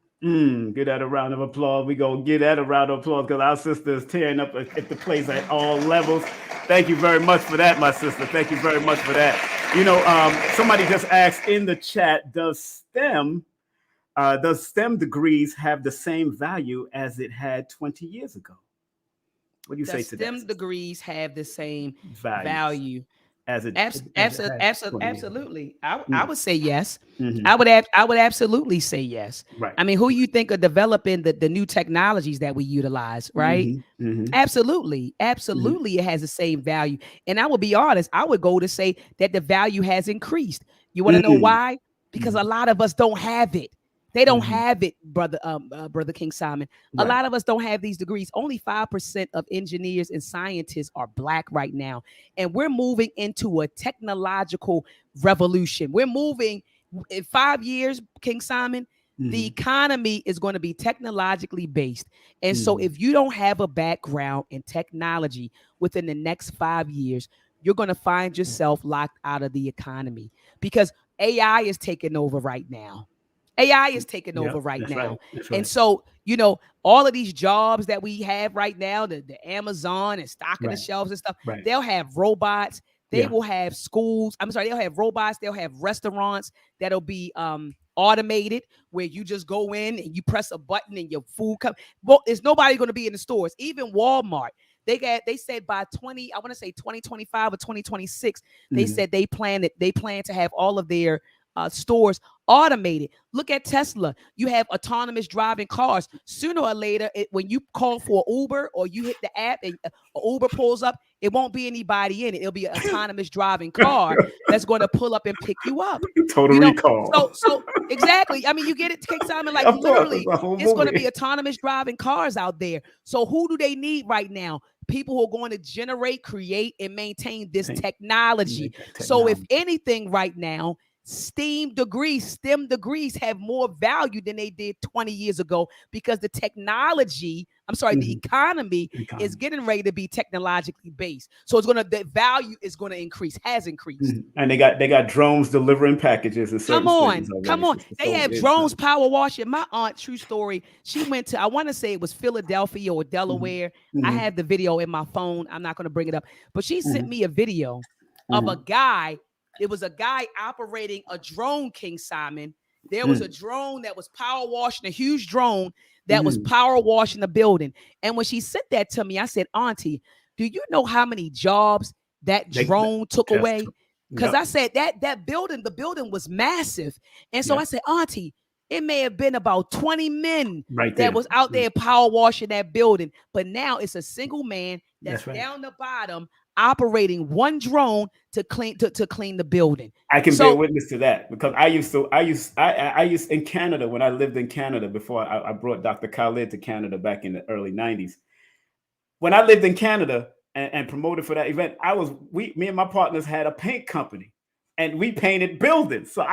Give that a round of applause. We gonna give that a round of applause because our sister is tearing up at the place at all levels. Thank you very much for that, my sister. Thank you very much for that. Somebody just asked in the chat, does STEM degrees have the same value as it had 20 years ago? What do you say to that? STEM degrees have the same value. Absolutely. I would say yes. I would absolutely say yes. Right. I mean, who you think are developing the new technologies that we utilize, right? Absolutely. It has the same value. And I will be honest, I would go to say that the value has increased. You want to know why? Because a lot of us don't have it. They don't have it, brother King Simon. A Right. lot of us don't have these degrees. Only 5% of engineers and scientists are Black right now. And we're moving into a technological revolution. We're moving in 5 years, King Simon, the economy is going to be technologically based. And so if you don't have a background in technology within the next 5 years, you're going to find yourself locked out of the economy because AI is taking over right now. AI is taking over right now. That's right. And so, you know, all of these jobs that we have right now, the Amazon and stocking the shelves and stuff, they'll have robots. They will have schools. I'm sorry, they'll have robots. They'll have restaurants that'll be automated where you just go in and you press a button and your food comes. Well, there's nobody going to be in the stores. Even Walmart. They said by 2025 or 2026, they said they plan to have all of their stores automated. Look at Tesla. You have autonomous driving cars. Sooner or later, when you call for Uber or you hit the app and Uber pulls up, it won't be anybody in it. It'll be an autonomous driving car that's going to pull up and pick you up. Total recall. So exactly. I mean, you get it, King Simon. Like literally, it's going to be autonomous driving cars out there. So who do they need right now? People who are going to generate, create, and maintain this technology. So if anything right now, STEM degrees have more value than they did 20 years ago because the technology, the economy is getting ready to be technologically based. So the value is going to increase, has increased. And they got drones delivering packages and come on. They have drones power washing. My aunt, true story, she went to, I want to say it was Philadelphia or Delaware. I have the video in my phone. I'm not going to bring it up, but she sent me a video of a guy. It was a guy operating a drone, King Simon. There was a drone that was power washing, a huge drone that was power washing the building. And when she said that to me, I said, Auntie, do you know how many jobs that drone took away? Because I said the building was massive. And so I said, Auntie, it may have been about 20 men that was out there power washing that building. But now it's a single man that's down the bottom operating one drone to clean the building. I can be a witness to that because I used in Canada when I lived in Canada before I brought Dr. Khalid to Canada back in the early 90s. When I lived in Canada and promoted for that event, me and my partners had a paint company and we painted buildings. So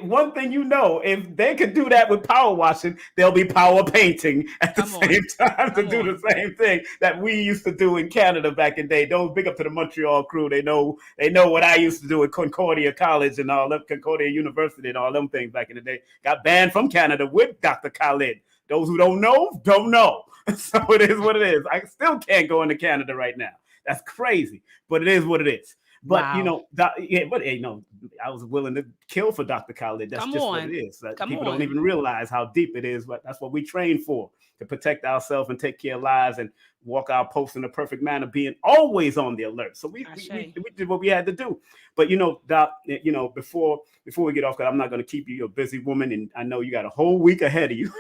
one thing if they could do that with power washing, they'll be power painting at the same time to do the same thing that we used to do in Canada back in the day. Those big up to the Montreal crew. They know what I used to do at Concordia College and all that, Concordia University and all them things back in the day. Got banned from Canada with Dr. Khalid. Those who don't know, don't know. So it is what it is. I still can't go into Canada right now. That's crazy, but it is what it is. But I was willing to kill for Dr. Khalid. That's what it is. People don't even realize how deep it is, but that's what we train for, to protect ourselves and take care of lives and walk our post in a perfect manner, being always on the alert. So we did what we had to do. But Doc, before we get off, because I'm not going to keep you, you're a busy woman, and I know you got a whole week ahead of you.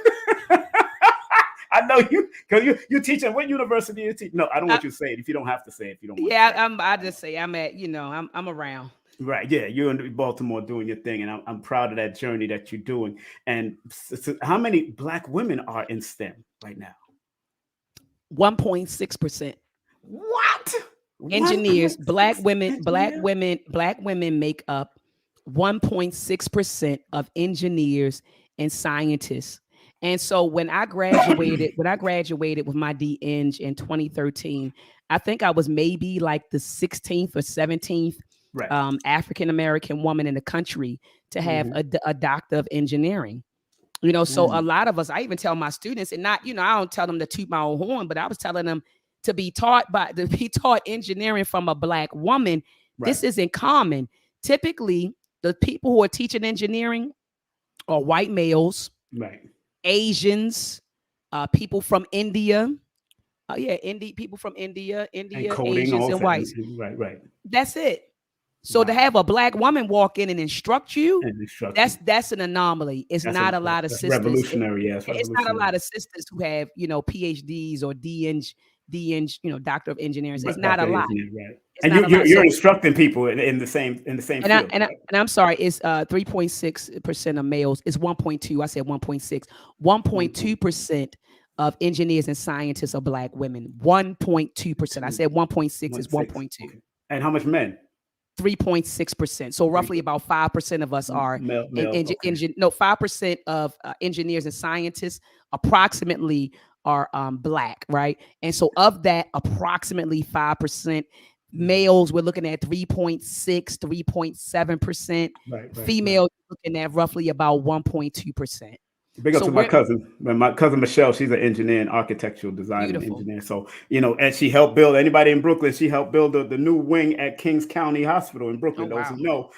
I know you, because you're teaching. What university you teach? No, I don't want you to say it if you don't have to say it. If you don't. I just say I'm at. I'm around. Right. Yeah, you're in Baltimore doing your thing, and I'm proud of that journey that you're doing. And so how many Black women are in STEM right now? 1.6%. What? Engineers, Black women make up 1.6% of engineers and scientists. And so when I graduated with my DEng in 2013, I think I was maybe like the 16th or 17th African American woman in the country to have a doctor of engineering. So a lot of us, I even tell my students, and not, I don't tell them to toot my own horn, but I was telling them to be taught engineering from a Black woman. This isn't common. Typically, the people who are teaching engineering are white males. Right. Asians, people from India, people from India, and Asians and whites. Right. That's it. So to have a Black woman walk in and instruct you, that's an anomaly. It's not a lot of sisters. Revolutionary, yes. It's not a lot of sisters who have PhDs or Doctor of engineering. It's not a lot. Right. And you're instructing people in the same field. I'm sorry, it's 3.6% of males. It's 1.2. I said 1.6. 1.2% of engineers and scientists are Black women. 1.2%. I said 1.6 is 1.2. Okay. And how much men? 3.6%. So roughly about 5% of us are 5% of engineers and scientists approximately are Black, right? And so of that, approximately 5%. Males, we're looking at 3.6, 3.7%. Females, looking at roughly about 1.2%. Big up to my cousin. My cousin Michelle, she's an engineer and architectural design and engineer. So, and she helped build, anybody in Brooklyn, she helped build the new wing at Kings County Hospital in Brooklyn. Those who know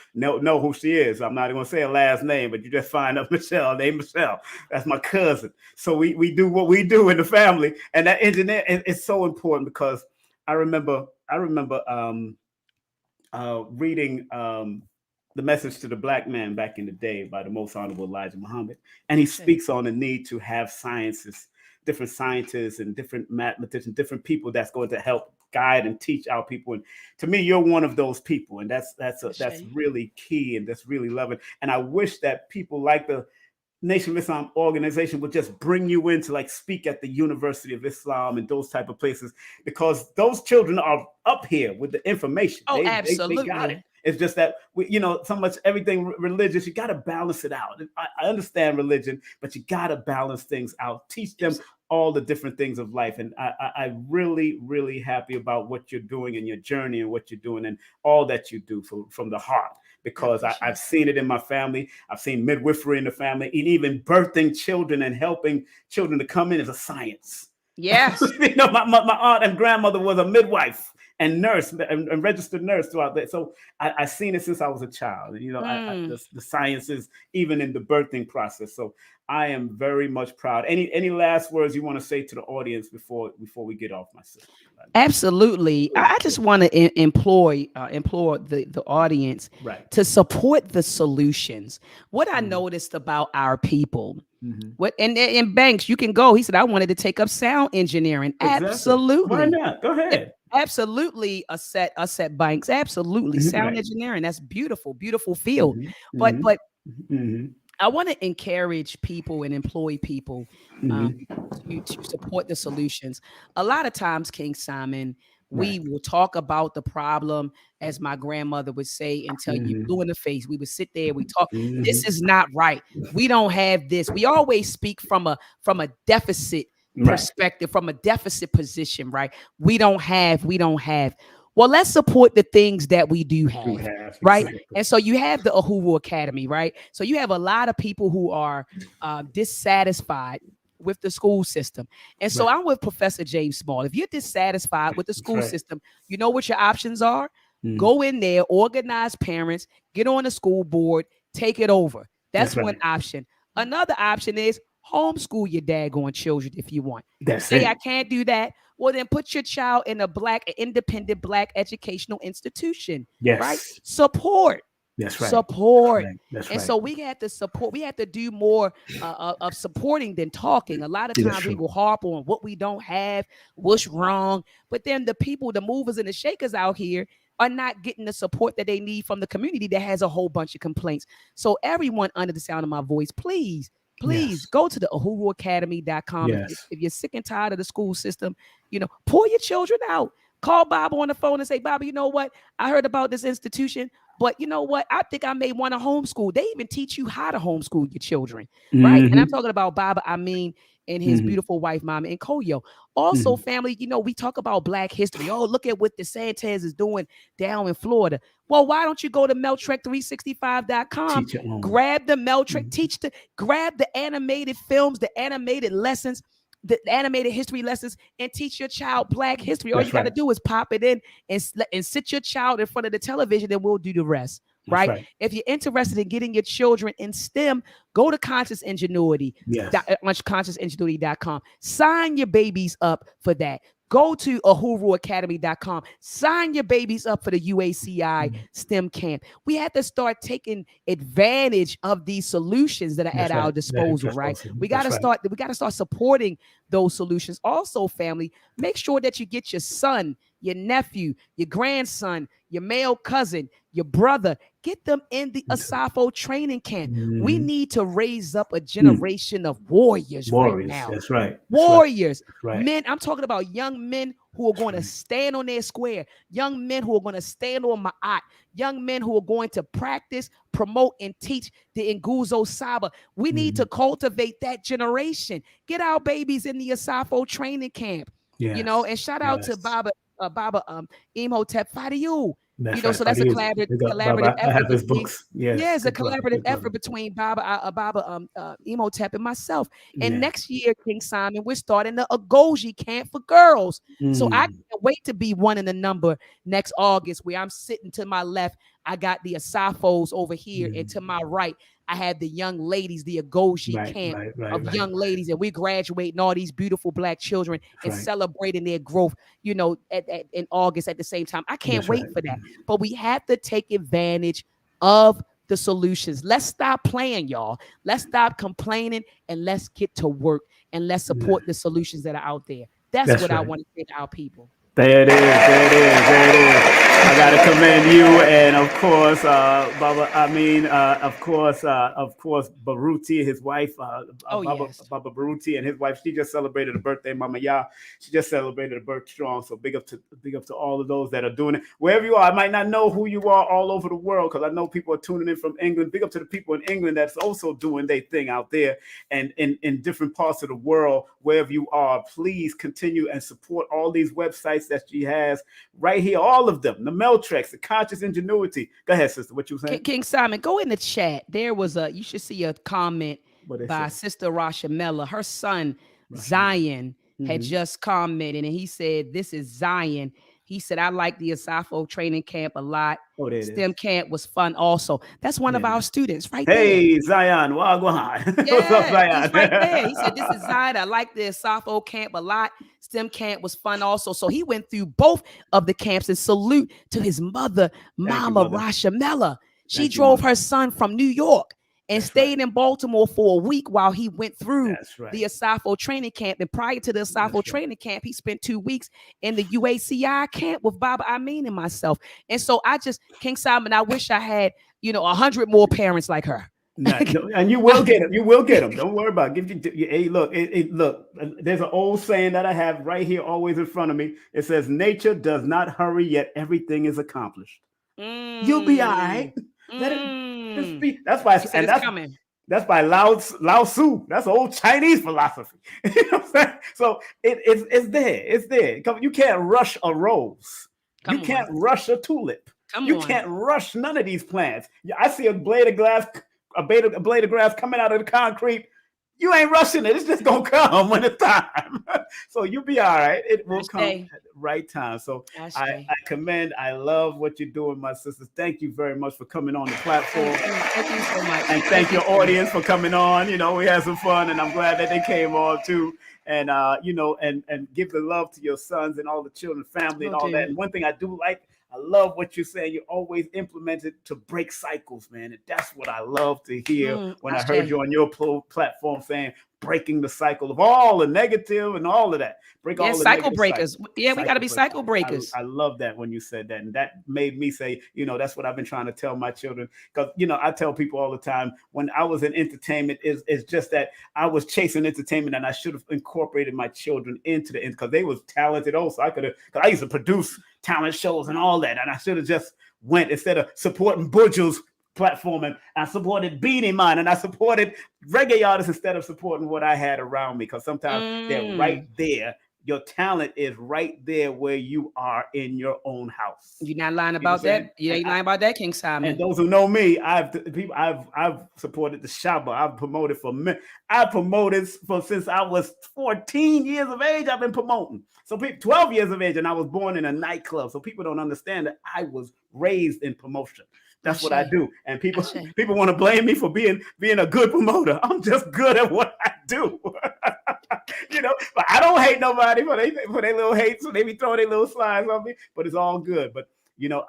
who she is. I'm not going to say her last name, but you just find out Michelle, named Michelle. That's my cousin. So we do what we do in the family. And that engineer is so important because I remember reading The Message to the Black Man back in the day by the Most Honorable Elijah Muhammad. And he speaks on the need to have different scientists and different mathematicians, different people that's going to help guide and teach our people. And to me, you're one of those people. And that's really key, and that's really loving. And I wish that people like the Nation of Islam organization would just bring you in to like speak at the University of Islam and those type of places, because those children are up here with the information. Absolutely. They got it. It's just that so much everything religious, you got to balance it out. I understand religion, but you got to balance things out. Teach them all the different things of life. And I really, really happy about what you're doing in your journey and what you're doing and all that you do from the heart. Because I've seen it in my family. I've seen midwifery in the family, and even birthing children and helping children to come in as a science. Yes. My aunt and grandmother was a midwife and nurse and registered nurse throughout that. So I've seen it since I was a child. The sciences, even in the birthing process. So I am very much proud. Any last words you want to say to the audience before we get off, my sister? Absolutely. I just want to implore the audience to support the solutions. What I noticed about our people, and Banks, you can go. He said, I wanted to take up sound engineering. Exactly. Absolutely. Why not? Go ahead. Absolutely. Asset Banks. Absolutely. Sound engineering. That's beautiful field. But I want to encourage people and employ people to support the solutions. A lot of times, King Simon, we will talk about the problem, as my grandmother would say, until you blue in the face. We would sit there, we talk. This is not right. We don't have this. We always speak from a deficit perspective, from a deficit position, right? We don't have. Well, let's support the things that we do have, right? Exactly. And so you have the Uhuru Academy, right? So you have a lot of people who are dissatisfied with the school system. And so I'm with Professor James Small. If you're dissatisfied with the school system, you know what your options are? Go in there, organize parents, get on the school board, take it over. That's one option. Another option is homeschool your daggone children if you want. I can't do that. Well, then put your child in an independent Black educational institution. Yes. Right? Support. That's right. Support. That's and so we have to support. We have to do more of supporting than talking. A lot of times we will harp on what we don't have, what's wrong. But then the people, the movers and the shakers out here are not getting the support that they need from the community that has a whole bunch of complaints. So everyone under the sound of my voice, please go to the uhuruacademy.com. If you're sick and tired of the school system, pull your children out. Call Bob on the phone and say, Bob, you know what? I heard about this institution, but you know what? I think I may want to homeschool. They even teach you how to homeschool your children, right? And I'm talking about Bob, and his beautiful wife, Mama, and Koyo. Also, family, we talk about Black history. Oh, look at what DeSantis is doing down in Florida. Well, why don't you go to Meltrek365.com, grab the Meltrek, grab the animated films, the animated lessons, the animated history lessons, and teach your child Black history. All you got to do is pop it in and sit your child in front of the television, and we'll do the rest. Right? If you're interested in getting your children in STEM, go to Conscious Ingenuity, consciousingenuity.com. Sign your babies up for that. Go to ahuruacademy.com. Sign your babies up for the UACI STEM camp. We have to start taking advantage of these solutions that are at our disposal, right? We got to start supporting those solutions. Also, family, make sure that you get your son, your nephew, your grandson, your male cousin, your brother, get them in the Asafo training camp. We need to raise up a generation of warriors right now. That's right. Warriors. Men, I'm talking about young men who are going to stand on their square, young men who are going to stand on Ma'at, young men who are going to practice, promote, and teach the Nguzo Saba. We need to cultivate that generation. Get our babies in the Asafo training camp. And shout out to Baba Imhotep Fadiu. So that's a collaborative effort. I have his books. It's a collaborative effort between Baba Imhotep and myself. And next year, King Simon, we're starting the Agoji camp for girls. So I can't wait to be one in the number next August, where I'm sitting to my left. I got the Asafos over here, and to my right, I have the young ladies, the Agoji camp of young ladies, and we're graduating all these beautiful Black children and celebrating their growth, in August at the same time. I can't wait for that. But we have to take advantage of the solutions. Let's stop playing, y'all. Let's stop complaining, and let's get to work, and let's support the solutions that are out there. That's what I want to say to our people. There it is. I gotta commend you, and of course, Baba. Of course, Baruti, his wife, Baba Baruti, and his wife. She just celebrated a birthday, Mama Ya. She just celebrated a birthday strong. So big up to all of those that are doing it wherever you are. I might not know who you are all over the world, because I know people are tuning in from England. Big up to the people in England that's also doing their thing out there, and in different parts of the world. Wherever you are, please continue and support all these websites that she has right here, all of them. The Meltrek, the Conscious Ingenuity. Go ahead, sister. What you saying? King Simon, go in the chat. There was you should see a comment by Sister Rashamella. Her son, Zion, had just commented, and he said, "This is Zion." He said, "I like the Asafo training camp a lot. STEM camp was fun also." That's one of our students right there. Hey, Zion. Wagwan. What's up, Zion? He's right there. He said, "This is Zion. I like the Asafo camp a lot. STEM camp was fun also." So he went through both of the camps, and salute to his mother, Mama Rashamella. She drove her son from New York and stayed in Baltimore for a week while he went through the Asafo training camp. And prior to the Asafo training camp, he spent 2 weeks in the UACI camp with Baba Amin and myself. And so King Simon, I wish I had, 100 more parents like her. And you will get them. You will get them. Don't worry about it. Hey, look, look. There's an old saying that I have right here, always in front of me. It says, "Nature does not hurry, yet everything is accomplished." You'll be all right. That's why, and that's by Lao Tzu. That's old Chinese philosophy. You know what I'm saying? So it's there. It's there. You can't rush a rose. You can't rush a tulip. You can't rush none of these plants. I see a blade of grass coming out of the concrete. You ain't rushing it. It's just gonna come when it's time. So you'll be all right. It will come at the right time. So I love what you're doing, my sisters. Thank you very much for coming on the platform. Thank you so much. And thank your audience for coming on. We had some fun, and I'm glad that they came on too. And and give the love to your sons and all the children, family, and all that. And one thing I do like, I love what you're saying. You always implement it to break cycles, man. And that's what I love to hear when I heard you on your platform saying breaking the cycle of all the negative and all of that. Break all the cycle breakers. Cycles. Yeah, we got to be cycle breakers. I love that when you said that. And that made me say, that's what I've been trying to tell my children. Because, I tell people all the time, when I was in entertainment, it's just that I was chasing entertainment, and I should have incorporated my children into the end, because they was talented also. Because I used to produce talent shows and all that. And I should have just went, instead of supporting Buju's platform, and I supported Beanie Man, and I supported reggae artists instead of supporting what I had around me, because sometimes they're right there. Your talent is right there where you are in your own house. You're not lying about that. You ain't lying about that, King Simon. And those who know me, I've supported the Shabba. I've promoted since I was 14 years of age. I've been promoting. So 12 years of age, and I was born in a nightclub. So people don't understand that I was raised in promotion. That's what I do. And people want to blame me for being a good promoter. I'm just good at what I do. but I don't hate nobody for their little hates, so they be throwing their little slides on me, but it's all good. But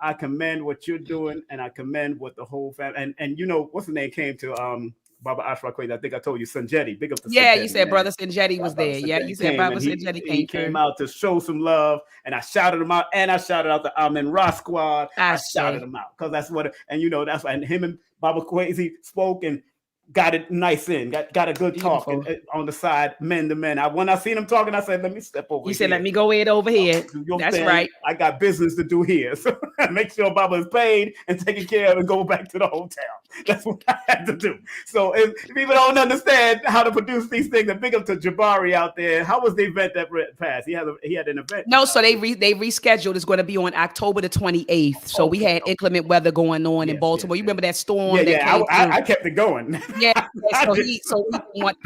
I commend what you're doing, and I commend what the whole family, and what's the name came to Baba Ashraf. I think I told you Sanjetti. Big up to Yeah, Sanjetti, you said man. Brother Sanjetti was there. Yeah, you said Brother Sanjetti he came came out to show some love, and I shouted him out, and I shouted out the Amen Ra squad. I shouted him out because that's what, and that's why. And him and Baba Kwesi spoke and got it nice in, got a good talk and, on the side, men to men. When I seen him talking, I said, let me step over here. You said, let me go ahead over here. That's right. I got business to do here. So make sure Baba is paid and taken care of and go back to the hotel. That's what I had to do. So if people don't understand how to produce these things, and big up to Jabari out there. How was the event that passed? He had an event. No, so they rescheduled. It's going to be on October the 28th. So we had inclement weather going on in Baltimore. You remember that storm? I kept it going. Yeah, so he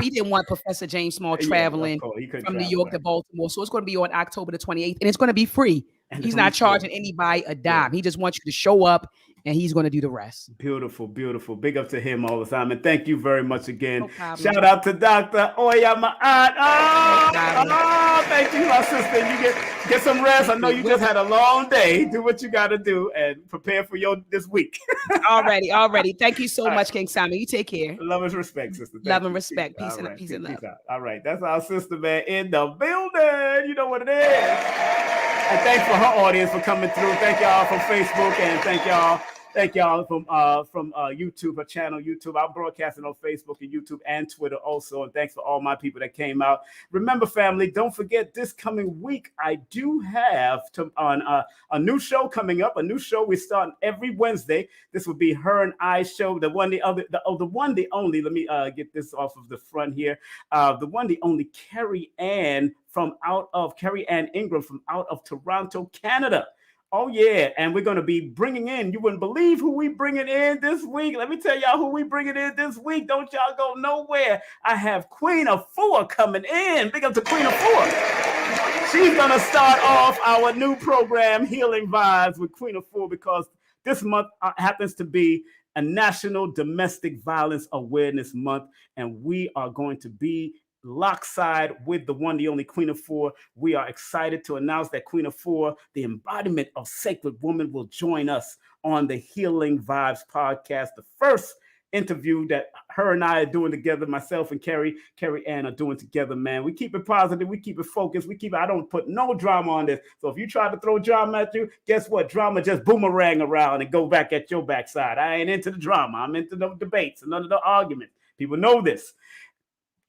didn't want Professor James Small traveling from New York to Baltimore. So it's going to be on October the 28th, and it's going to be free. He's not charging anybody a dime. He just wants you to show up, and he's going to do the rest. Beautiful, beautiful. Big up to him all the time. And thank you very much again. No Shout out to Dr. Oya, my aunt. Oh, thank you, my sister. You get some rest. I know you just had a long day. Do what you got to do and prepare for this week. Already. Thank you so much, King Simon. You take care. Love and respect, sister. Love and respect. Peace and love. All right. That's our sister, man, in the building. You know what it is. And thanks for her audience for coming through. Thank y'all from Facebook, and thank y'all from YouTube, her channel, YouTube. I'm broadcasting on Facebook and YouTube and Twitter also. And thanks for all my people that came out. Remember, family, don't forget this coming week, I do have a new show coming up. A new show we start every Wednesday. This will be Her and I show. The one, the only. Let me get this off of the front here. The one, the only Carrie Ann Ingram from out of Toronto, Canada. Oh, yeah. And we're going to be bringing in, you wouldn't believe who we bringing in this week. Let me tell y'all who we bringing in this week. Don't y'all go nowhere. I have Queen Afua coming in. Big up to Queen Afua. She's going to start off our new program, Healing Vibes with Queen Afua, because this month happens to be a National Domestic Violence Awareness Month. And we are going to be lockside with the one, the only Queen Afua. We are excited to announce that Queen Afua, the embodiment of sacred woman, will join us on the Healing Vibes podcast. The first interview that her and I are doing together, myself and Carrie Ann are doing together, man. We keep it positive. We keep it focused. I don't put no drama on this. So if you try to throw drama at you, guess what? Drama just boomerang around and go back at your backside. I ain't into the drama. I'm into the debates and none of the arguments. People know this.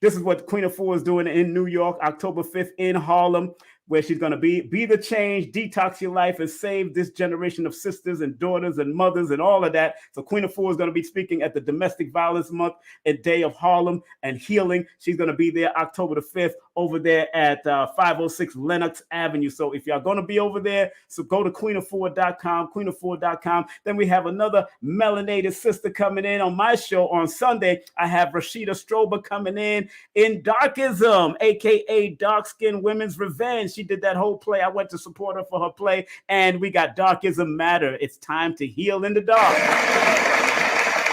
This is what Queen Afua is doing in New York, October 5th in Harlem, where she's going to be the change, detox your life, and save this generation of sisters and daughters and mothers and all of that. So Queen Afua is going to be speaking at the Domestic Violence Month and Day of Harlem and Healing. She's going to be there October the 5th over there at 506 Lenox Avenue. So if y'all going to be over there, so go to queenafua.com. Then we have another melanated sister coming in on my show on Sunday. I have Rashida Strober coming in Darkism, a.k.a. Dark Skin Women's Revenge. She did that whole play. I went to support her for her play, and we got Darkism Matter. It's time to heal in the dark.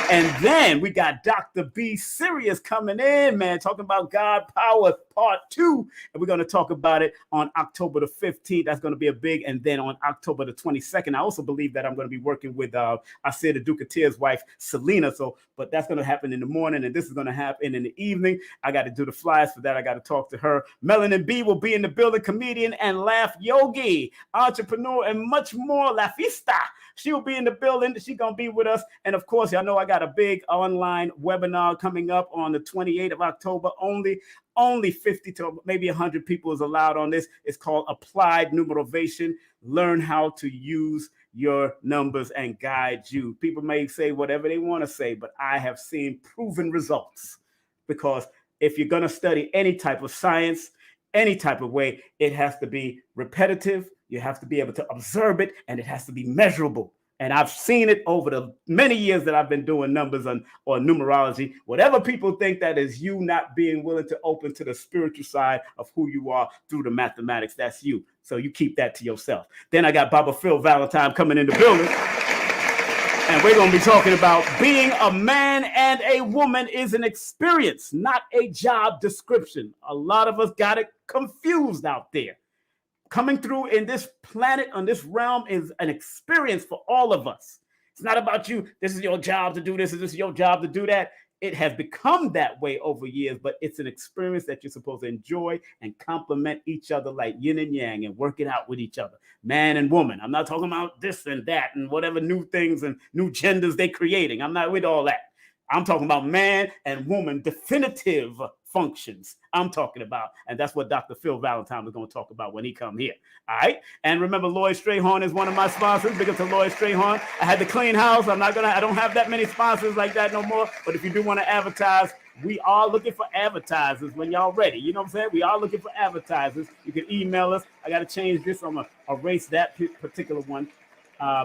And then we got Dr. B. Sirius coming in, man, talking about God Power Part 2. And we're going to talk about it on October the 15th. That's going to be a big. And then on October the 22nd, I also believe that I'm going to be working with Asafo Dukatir's wife, Selena. But that's going to happen in the morning, and this is going to happen in the evening. I got to do the flyers for that. I got to talk to her. Melanin B will be in the building, comedian and laugh yogi, entrepreneur, and much more. La Fista. She'll be in the building. She's going to be with us. And of course, y'all know I got a big online webinar coming up on the 28th of October. Only 50 to maybe 100 people is allowed on this. It's called Applied Numerovation. Learn how to use your numbers and guide you. People may say whatever they want to say, but I have seen proven results, because if you're going to study any type of science, any type of way, it has to be repetitive. You have to be able to observe it, and it has to be measurable. And I've seen it over the many years that I've been doing numbers or numerology. Whatever people think, that is you not being willing to open to the spiritual side of who you are through the mathematics. That's you. So you keep that to yourself. Then I got Baba Phil Valentine coming in the building. And we're going to be talking about being a man and a woman is an experience, not a job description. A lot of us got it confused out there. Coming through in this planet, on this realm, is an experience for all of us. It's not about you. This is your job to do this, and this is your job to do that. It has become that way over years, but it's an experience that you're supposed to enjoy and complement each other like yin and yang and work it out with each other. Man and woman. I'm not talking about this and that and whatever new things and new genders they're creating. I'm not with all that. I'm talking about man and woman definitive functions I'm talking about. And that's what Dr. Phil Valentine is going to talk about when he come here. All right. And remember, Lloyd Strayhorn is one of my sponsors. Big up to Lloyd Strayhorn. I had to clean house. I don't have that many sponsors like that no more. But if you do want to advertise, we are looking for advertisers when y'all ready. You know what I'm saying? We are looking for advertisers. You can email us. I got to change this. I'm going to erase that particular one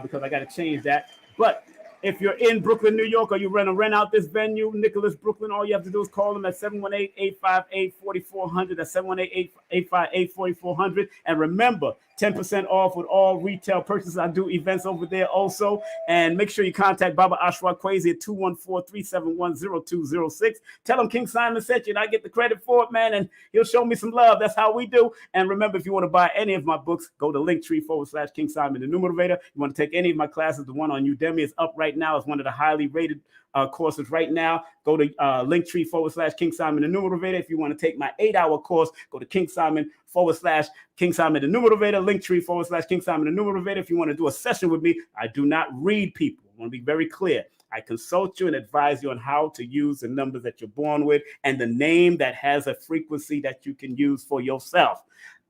because I got to change that. But if you're in Brooklyn, New York, or you rent out this venue, Nicholas, Brooklyn, all you have to do is call them at 718-858-4400. That's 718-858-4400. And remember, 10% off with all retail purchases. I do events over there also. And make sure you contact Baba Ashwa Kwesi at 214-371-0206. Tell him King Simon sent you, and I get the credit for it, man, and he'll show me some love. That's how we do. And remember, if you want to buy any of my books, go to Linktr.ee/King Simon the Numerovator. You want to take any of my classes, the one on Udemy is up right now. It's one of the highly rated courses right now. Go to Linktr.ee/King Simon the Numerovator. If you want to take my 8-hour course, go to King Simon /King Simon the Numerovator, Linktr.ee/King Simon the Numerovator. If you want to do a session with me, I do not read people. I want to be very clear. I consult you and advise you on how to use the numbers that you're born with and the name that has a frequency that you can use for yourself.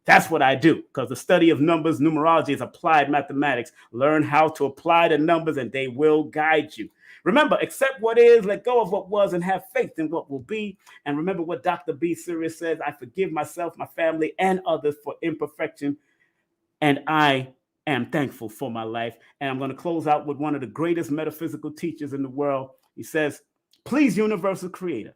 That's what I do, because the study of numbers, numerology, is applied mathematics. Learn how to apply the numbers and they will guide you. Remember, accept what is, let go of what was, and have faith in what will be. And remember what Dr. B. Sirius says, I forgive myself, my family, and others for imperfection. And I am thankful for my life. And I'm going to close out with one of the greatest metaphysical teachers in the world. He says, please, universal creator,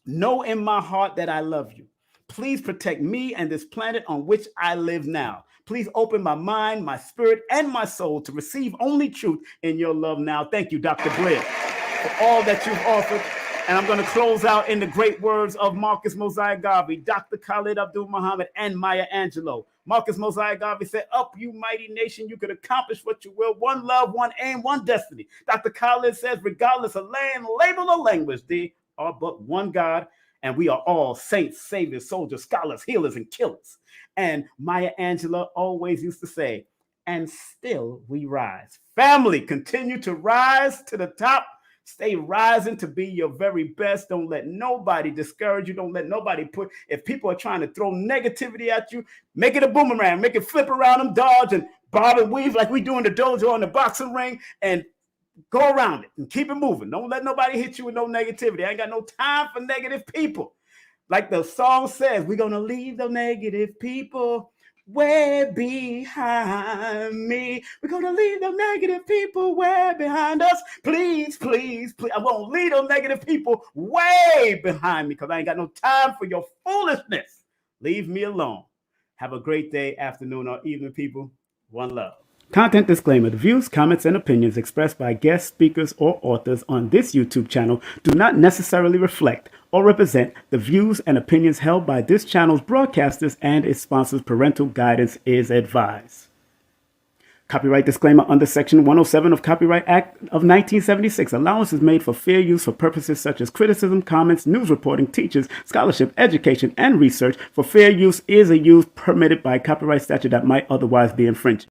know in my heart that I love you. Please protect me and this planet on which I live now. Please open my mind, my spirit, and my soul to receive only truth in your love now. Thank you, Dr. Blair, for all that you've offered. And I'm going to close out in the great words of Marcus Mosiah Garvey, Dr. Khalid Abdul Muhammad, and Maya Angelou. Marcus Mosiah Garvey said, up, you mighty nation, you could accomplish what you will. One love, one aim, one destiny. Dr. Khalid says, regardless of land, label, or language, they are but one God. And we are all saints, saviors, soldiers, scholars, healers, and killers. And Maya Angelou always used to say, and still we rise. Family, continue to rise to the top. Stay rising to be your very best. Don't let nobody discourage you. Don't let nobody if people are trying to throw negativity at you, make it a boomerang. Make it flip around them, dodge and bob and weave like we do in the dojo on the boxing ring, and go around it and keep it moving. Don't let nobody hit you with no negativity. I ain't got no time for negative people. Like the song says, we're going to leave the negative people way behind me. We're going to leave the negative people way behind us. Please, please, please. I'm going to leave those negative people way behind me because I ain't got no time for your foolishness. Leave me alone. Have a great day, afternoon, or evening, people. One love. Content disclaimer. The views, comments, and opinions expressed by guest speakers or authors on this YouTube channel do not necessarily reflect or represent the views and opinions held by this channel's broadcasters and its sponsors. Parental guidance is advised. Copyright disclaimer under Section 107 of Copyright Act of 1976. Allowance is made for fair use for purposes such as criticism, comments, news reporting, teachers, scholarship, education, and research. For fair use is a use permitted by copyright statute that might otherwise be infringed.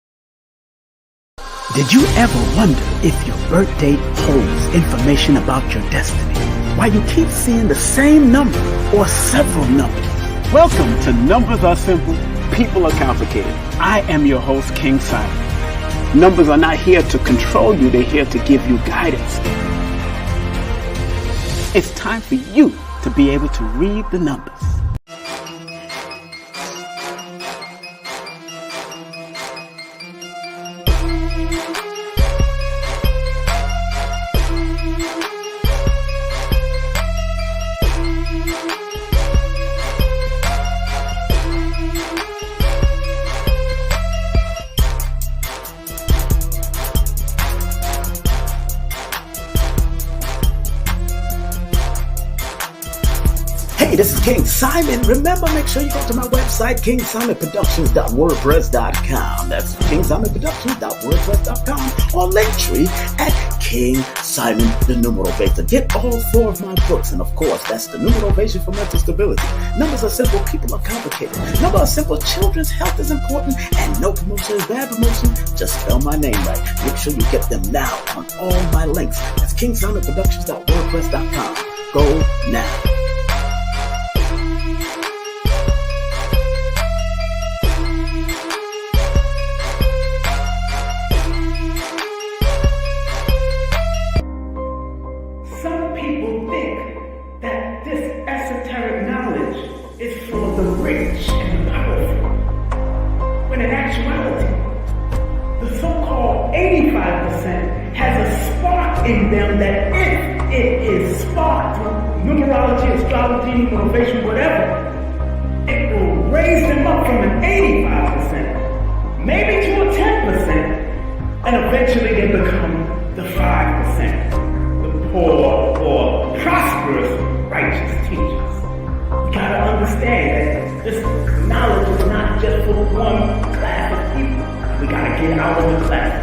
Did you ever wonder if your birth date holds information about your destiny? Why you keep seeing the same number or several numbers? Welcome to Numbers Are Simple, People Are Complicated. I am your host, King Simon. Numbers are not here to control you, they're here to give you guidance. It's time for you to be able to read the numbers. Simon, remember, make sure you go to my website, kingsimonproductions.wordpress.com. That's kingsimonproductions.wordpress.com, or Linktree at King Simon the Numerovator. Get all 4 of my books, and of course, that's the Numerovation for Mental Stability. Numbers are simple, people are complicated. Numbers are simple, children's health is important, and no promotion is bad promotion. Just spell my name right. Make sure you get them now on all my links. That's kingsimonproductions.wordpress.com. Go now. Some people think that this esoteric knowledge is for the rich and the powerful, when in actuality, the so-called 85% has a spark in them that if it is sparked through numerology, astrology, motivation, whatever, it will raise them up from an 85%, maybe to a 10%, and eventually they become the 5%. Poor or prosperous righteous teachers. You gotta understand that this knowledge is not just for one class of people. We gotta get out of the class.